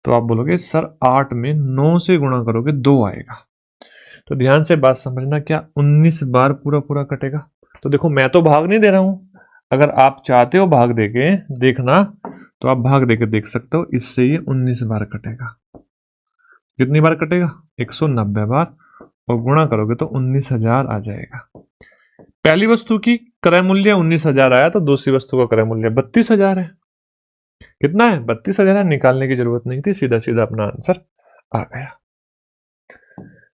तो आप बोलोगे सर 8 में 9 से गुणा करोगे 2 आएगा। तो ध्यान से बात समझना, क्या 19 बार पूरा पूरा कटेगा? तो देखो मैं तो भाग नहीं दे रहा हूं, अगर आप चाहते हो भाग देके देखना तो आप भाग देके देख सकते हो, इससे ये 19 बार कटेगा। कितनी बार कटेगा? 190 बार, और गुणा करोगे तो 19,000 आ जाएगा। पहली वस्तु की क्रय मूल्य 19,000 आया, तो दूसरी वस्तु का क्रय मूल्य 32,000 है। कितना है? 32,000। निकालने की जरूरत नहीं थी, सीधा सीधा अपना आंसर आ गया।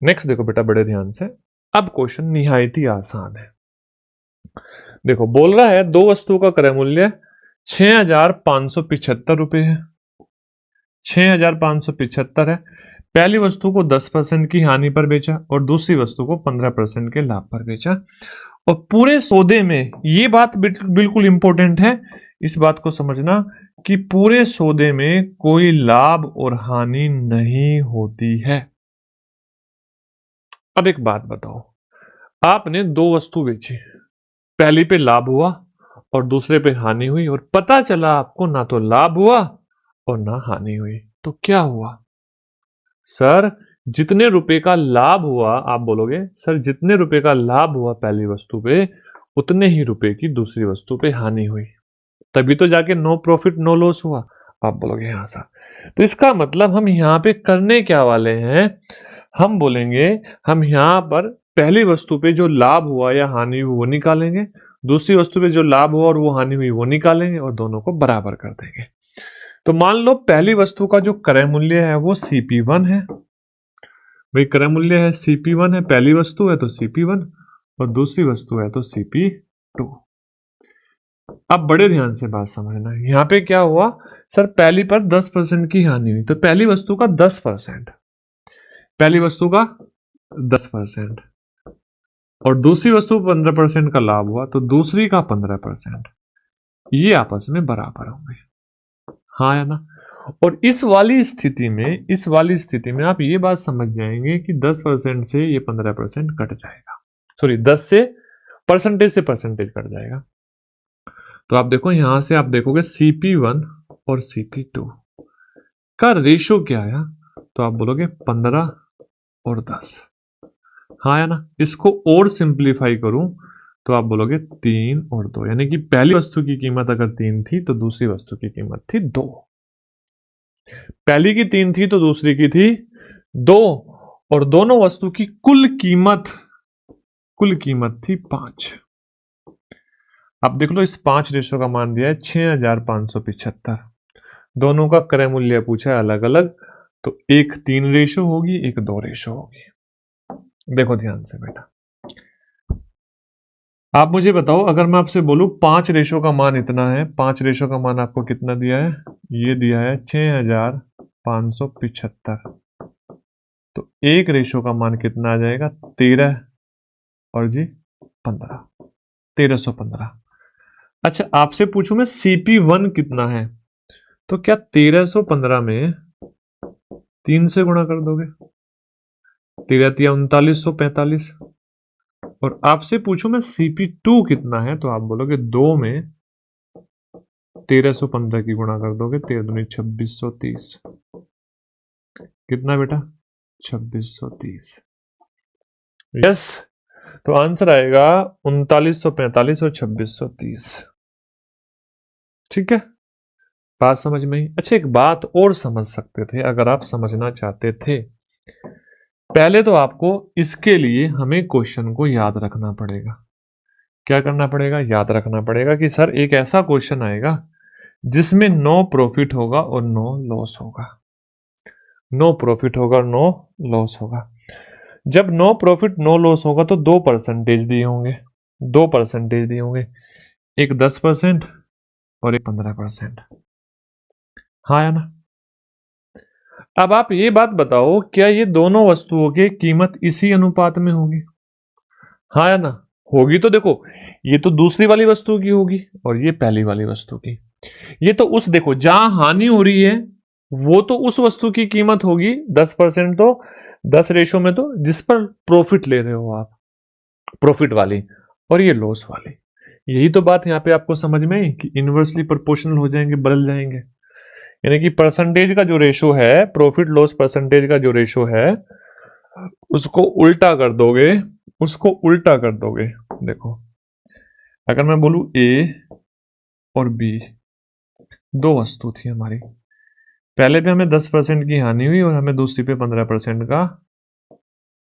नेक्स्ट देखो बेटा बड़े ध्यान से, अब क्वेश्चन निहायत ही आसान है। देखो बोल रहा है दो वस्तुओं का क्रय मूल्य 6,575 रुपए है, 6,575 है। पहली वस्तु को 10% की हानि पर बेचा और दूसरी वस्तु को 15% के लाभ पर बेचा, और पूरे सौदे में, ये बात बिल्कुल इंपॉर्टेंट है, इस बात को समझना कि पूरे सौदे में कोई लाभ और हानि नहीं होती है। अब एक बात बताओ, आपने दो वस्तु बेची, पहली पे लाभ हुआ और दूसरे पे हानि हुई, और पता चला आपको ना तो लाभ हुआ और ना हानि हुई, तो क्या हुआ? सर जितने रुपए का लाभ हुआ, आप बोलोगे सर जितने रुपए का लाभ हुआ पहली वस्तु पे, उतने ही रुपए की दूसरी वस्तु पे हानि हुई, तभी तो जाके नो प्रॉफिट नो लॉस हुआ। आप बोलोगे हाँ सर। तो इसका मतलब हम यहां पे करने क्या वाले हैं, हम बोलेंगे हम यहां पर पहली वस्तु पे जो लाभ हुआ या हानि हुई वो निकालेंगे, दूसरी वस्तु पे जो लाभ हुआ और वो हानि हुई वो निकालेंगे, और दोनों को बराबर कर देंगे। तो मान लो पहली वस्तु का जो क्रय मूल्य है वो CP1 है, भाई क्रय मूल्य है CP1 है, पहली वस्तु है तो CP1 और दूसरी वस्तु है तो CP2। अब बड़े ध्यान से बात समझना, यहां पे क्या हुआ, सर पहली पर 10% की हानि हुई, तो पहली वस्तु का 10%, पहली वस्तु का 10%, और दूसरी वस्तु 15% का लाभ हुआ तो दूसरी का 15%, ये आपस में बराबर होंगे, हाँ या ना? और इस वाली स्थिति में आप ये बात समझ जाएंगे कि 10% से ये 15% कट जाएगा, सॉरी 10 से परसेंटेज कट जाएगा। तो आप देखो यहां से आप देखोगे CP1 और CP2 का रेशो क्या आया, तो आप बोलोगे 15 और 10, हाँ या ना? इसको और सिंप्लीफाई करूं तो आप बोलोगे 3 और 2, यानी कि पहली वस्तु की कीमत अगर 3 थी तो दूसरी वस्तु की कीमत थी 2, पहली की 3 थी तो दूसरी की थी 2, और दोनों वस्तु की कुल कीमत थी 5। अब देख लो इस 5 रेशो का मान दिया है 6,575, दोनों का क्रय मूल्य पूछा है अलग अलग, तो एक 3 रेशो होगी, एक 2 रेशो होगी। देखो ध्यान से बेटा, आप मुझे बताओ अगर मैं आपसे बोलूं 5 रेशो का मान इतना है, 5 रेशो का मान आपको कितना दिया है, ये दिया है 6,575, तो एक रेशो का मान कितना आ जाएगा, 13 और जी 15, 1315। अच्छा आपसे पूछूं मैं CP1 कितना है, तो क्या 1315 में 3 से गुणा कर दोगे, 3945, और आपसे पूछूं मैं CP2 कितना है, तो आप बोलोगे 2 में 1315 की गुणा कर दोगे, 13 दूनी 2630, कितना बेटा 2630, यस। तो आंसर आएगा 3945 और 2630, ठीक है। बात समझ में आई? अच्छा, एक बात और समझ सकते थे अगर आप समझना चाहते थे। पहले तो आपको इसके लिए हमें क्वेश्चन को याद रखना पड़ेगा। क्या करना पड़ेगा? याद रखना पड़ेगा कि सर एक ऐसा क्वेश्चन आएगा जिसमें नो प्रॉफिट होगा और नो लॉस होगा। नो प्रॉफिट होगा और नो लॉस होगा। जब नो प्रॉफिट नो लॉस होगा तो 2% दिए होंगे, 2% दिए होंगे, एक 10% और एक 15%। हाँ या ना? अब आप ये बात बताओ, क्या ये दोनों वस्तुओं की कीमत इसी अनुपात में होगी? हाँ या ना? होगी तो देखो, ये तो दूसरी वाली वस्तु की होगी और ये पहली वाली वस्तु की। ये तो उस देखो जहां हानि हो रही है वो तो उस वस्तु की कीमत होगी 10%, तो 10 रेशो में तो जिस पर प्रॉफिट ले रहे हो आप, प्रॉफिट वाली, और ये लॉस वाली। यही तो बात यहाँ पे आपको समझ में आई कि इनवर्सली प्रोपोर्शनल हो जाएंगे, बदल जाएंगे। यानी कि परसेंटेज का जो रेशो है, प्रॉफिट लॉस परसेंटेज का जो रेशो है, उसको उल्टा कर दोगे, उसको उल्टा कर दोगे। देखो, अगर मैं बोलूं ए और बी दो वस्तु थी हमारी, पहले पे हमें 10% की हानि हुई और हमें दूसरी पे 15% का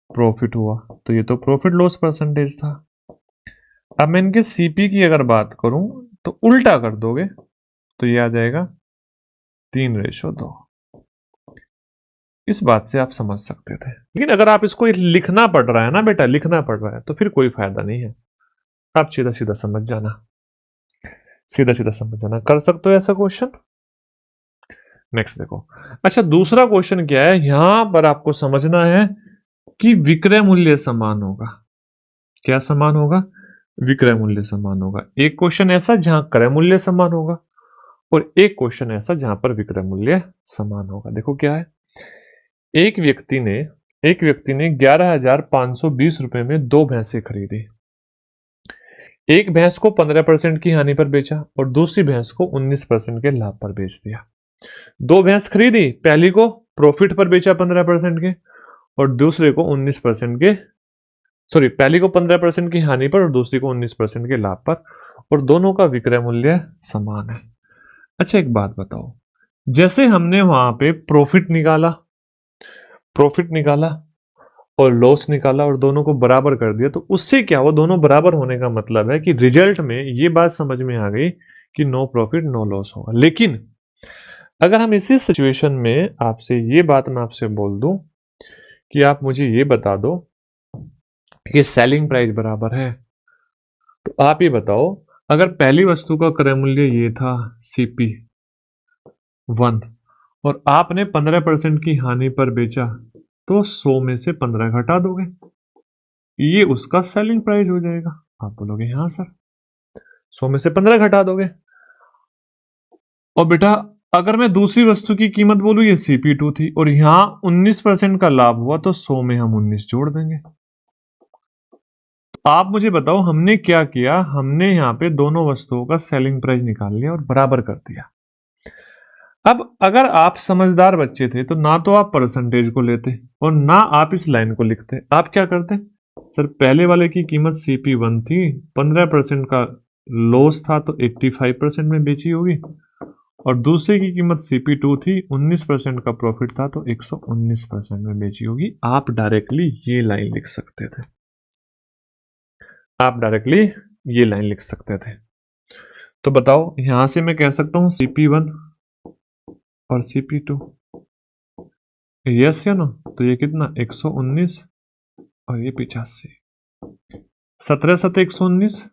प्रॉफिट हुआ, तो ये तो प्रॉफिट लॉस परसेंटेज था। अब मैं इनके सीपी की अगर बात करूं तो उल्टा कर दोगे तो ये आ जाएगा 3:2। इस बात से आप समझ सकते थे। लेकिन अगर आप इसको लिखना पड़ रहा है ना बेटा, लिखना पड़ रहा है, तो फिर कोई फायदा नहीं है। आप सीधा सीधा समझ जाना, सीधा सीधा समझ जाना। कर सकते हो ऐसा क्वेश्चन? नेक्स्ट देखो। अच्छा, दूसरा क्वेश्चन क्या है, यहां पर आपको समझना है कि विक्रय मूल्य समान होगा। क्या समान होगा? विक्रय मूल्य समान होगा। एक क्वेश्चन ऐसा जहां क्रय मूल्य समान होगा और एक क्वेश्चन ऐसा जहां पर विक्रय मूल्य समान होगा। देखो क्या है, एक व्यक्ति ने 11,520 रुपए में 2 भैंसें खरीदी। एक भैंस को 15% की हानि पर बेचा और दूसरी भैंस को 19% के लाभ पर बेच दिया। 2 भैंस खरीदी, पहली को प्रॉफिट पर बेचा 15% के और दूसरे को 19% के, सॉरी, पहली को 15% की हानि पर और दूसरी को 19% के लाभ पर, और दोनों का विक्रय मूल्य समान है। अच्छा, एक बात बताओ, जैसे हमने वहां पे प्रॉफिट निकाला और लॉस निकाला और दोनों को बराबर कर दिया, तो उससे क्या हुआ? दोनों बराबर होने का मतलब है कि रिजल्ट में ये बात समझ में आ गई कि नो प्रॉफिट नो लॉस होगा। लेकिन अगर हम इसी सिचुएशन में आपसे ये बात मैं आपसे बोल दूं कि आप मुझे ये बता दो कि सेलिंग प्राइस बराबर है, तो आप ये बताओ, अगर पहली वस्तु का क्रय मूल्य ये था सीपी 1 और आपने 15% की हानि पर बेचा, तो 100 में से 15 घटा दोगे, ये उसका सेलिंग प्राइस हो जाएगा। आप बोलोगे हाँ सर, 100 में से 15 घटा दोगे। और बेटा अगर मैं दूसरी वस्तु की कीमत बोलूं, ये CP2 थी और यहां 19% का लाभ हुआ, तो 100 में हम 19 जोड़ देंगे। आप मुझे बताओ, हमने क्या किया? हमने यहां पे दोनों वस्तुओं का सेलिंग प्राइस निकाल लिया और बराबर कर दिया। अब अगर आप समझदार बच्चे थे तो ना तो आप परसेंटेज को लेते और ना आप इस लाइन को लिखते। आप क्या करते? सर पहले वाले की कीमत CP1 थी, 15% का लॉस था तो 85% में बेची होगी, और दूसरे की कीमत CP2 थी, 19% का प्रॉफिट था तो 119% में बेची होगी। आप डायरेक्टली ये लाइन लिख सकते थे, आप डायरेक्टली ये लाइन लिख सकते थे। तो बताओ, यहां से मैं कह सकता हूं CP1 और CP2, यस या नो? तो ये कितना, 119 और ये 85, 17 7 119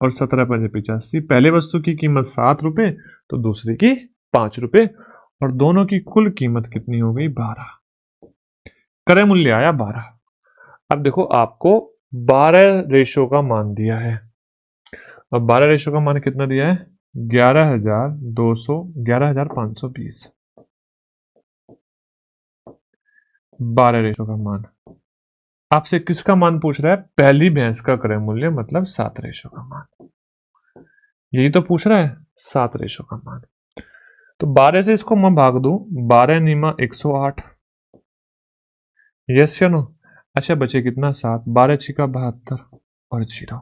और 17 5 85। पहले वस्तु की कीमत 7 रुपए तो दूसरी की 5 रुपए, और दोनों की कुल कीमत कितनी हो गई? 12। क्रय मूल्य आया 12। अब देखो, आपको 12 रेशो का मान दिया है। अब 12 रेशो का मान कितना दिया है? 11,520। 12 रेशो का मान आपसे किसका मान पूछ रहा है? पहली भैंस का क्रय मूल्य, मतलब 7 रेशो का मान। यही तो पूछ रहा है, 7 रेशो का मान। तो 12 से इसको मैं भाग दूं, 12 निमा 108, यस या नो? अच्छा, बचे कितना? 7, 12 छिका 72 और 0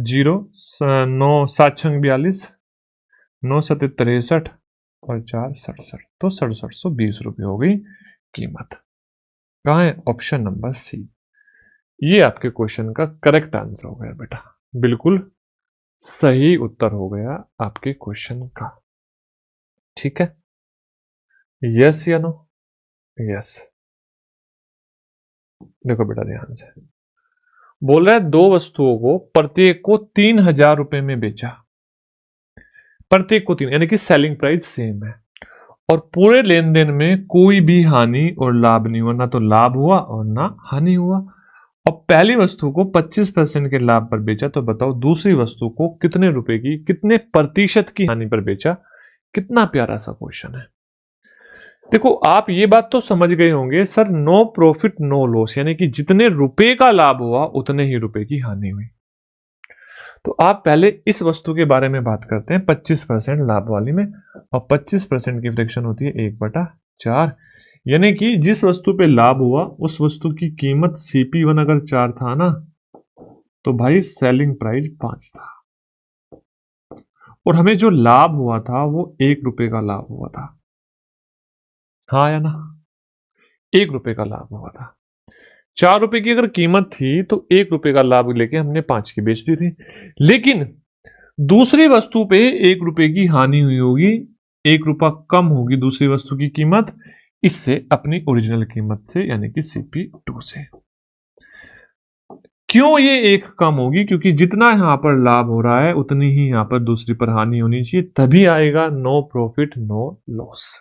0 9 7 42, 9 सत्ते 63 और 4 67, तो 6720 हो गई कीमत। कहाँ है? Option number C. ये आपके क्वेश्चन का करेक्ट आंसर हो गया बेटा, बिल्कुल सही उत्तर हो गया आपके क्वेश्चन का। ठीक है, यस या नो? यस। देखो बेटा ध्यान से, बोल रहा है दो वस्तुओं को प्रत्येक को 3000 रुपए में बेचा, प्रत्येक को 3, यानी कि सेलिंग प्राइस सेम है, और पूरे लेन देन में कोई भी हानि और लाभ नहीं हुआ, ना तो लाभ हुआ और ना हानि हुआ। और पहली वस्तु को 25% के लाभ पर बेचा, तो बताओ दूसरी वस्तु को कितने रुपए की, कितने प्रतिशत की हानि पर बेचा। कितना प्यारा सा क्वेश्चन है। देखो आप ये बात तो समझ गए होंगे sir, no profit no loss, यानी कि जितने रुपए का लाभ हुआ उतने ही रुपए की हानि हुई। तो आप पहले इस वस्तु के बारे में बात करते हैं 25% लाभ वाली में, और 25% की फ्रैक्शन होती है 1/4, यानी कि जिस वस्तु पे लाभ हुआ उस वस्तु की कीमत CP1 अगर 4 था ना, तो भाई सेलिंग प्राइस 5 था, और हमें जो लाभ हुआ था वो 1 रुपए का लाभ हुआ था। हाँ या ना? 1 रुपए का लाभ हुआ था। 4 रुपए की अगर कीमत थी तो 1 रुपए का लाभ लेके हमने 5 की बेच दी थी, लेकिन दूसरी वस्तु पे 1 रुपए की हानि हुई होगी, 1 रुपया कम होगी दूसरी वस्तु की कीमत, इससे अपनी ओरिजिनल कीमत से, यानी कि CP2 से। क्यों ये एक कम होगी? क्योंकि जितना यहां पर लाभ हो रहा है उतनी ही यहां पर दूसरी पर हानि होनी चाहिए, तभी आएगा नो प्रॉफिट नो लॉस।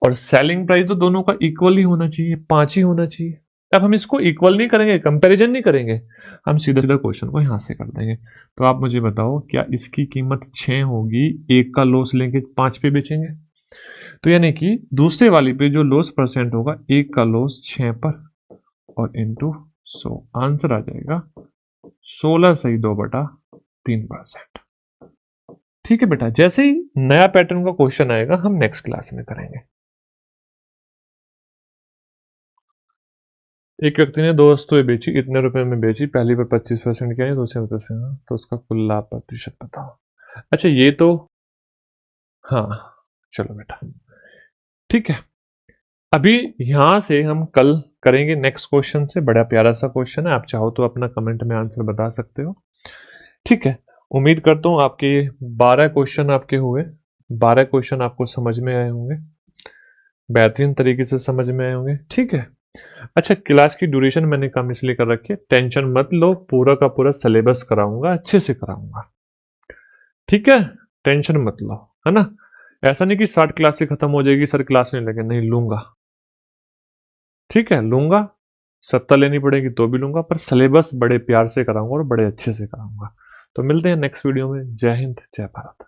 और सेलिंग प्राइस तो दोनों का इक्वल ही होना चाहिए, 5 ही होना चाहिए। अब हम इसको इक्वल नहीं करेंगे, कंपैरिजन नहीं करेंगे, हम सीधा सीधा क्वेश्चन को यहां से कर देंगे। तो आप मुझे बताओ, क्या इसकी कीमत 6 होगी, 1 का लॉस लेंगे 5 पे बेचेंगे? तो यानी कि दूसरे वाली पे जो लॉस परसेंट होगा, 1 का लॉस 6 पर और इंटू 100, आंसर आ जाएगा 16 सही 2/3%। ठीक है बेटा, जैसे ही नया पैटर्न का क्वेश्चन आएगा हम नेक्स्ट क्लास में करेंगे। एक व्यक्ति ने 2 वस्तुएं बेची, इतने रुपए में बेची, पहली पर 25% किया, दूसरे पर 10%, तो उसका कुल लाभ प्रतिशत बताओ। अच्छा ये तो, हाँ चलो बेटा ठीक है, अभी यहां से हम कल करेंगे नेक्स्ट क्वेश्चन से। बड़ा प्यारा सा क्वेश्चन है, आप चाहो तो अपना कमेंट में आंसर बता सकते हो। ठीक है, उम्मीद करता हूं आपके 12 क्वेश्चन आपके हुए, 12 क्वेश्चन आपको समझ में आए होंगे, बेहतरीन तरीके से समझ में आए होंगे। ठीक है, अच्छा क्लास की ड्यूरेशन मैंने कम इसलिए कर रखी है, टेंशन मत लो, पूरा का पूरा सिलेबस कराऊंगा, अच्छे से कराऊंगा। ठीक है, टेंशन मत लो, है ना? ऐसा नहीं कि 60 क्लास से खत्म हो जाएगी सर, क्लास नहीं लगे, नहीं लूंगा। ठीक है लूंगा, 70 लेनी पड़ेगी तो भी लूंगा, पर सिलेबस बड़े प्यार से कराऊंगा और बड़े अच्छे से कराऊंगा। तो मिलते हैं नेक्स्ट वीडियो में। जय हिंद, जय भारत।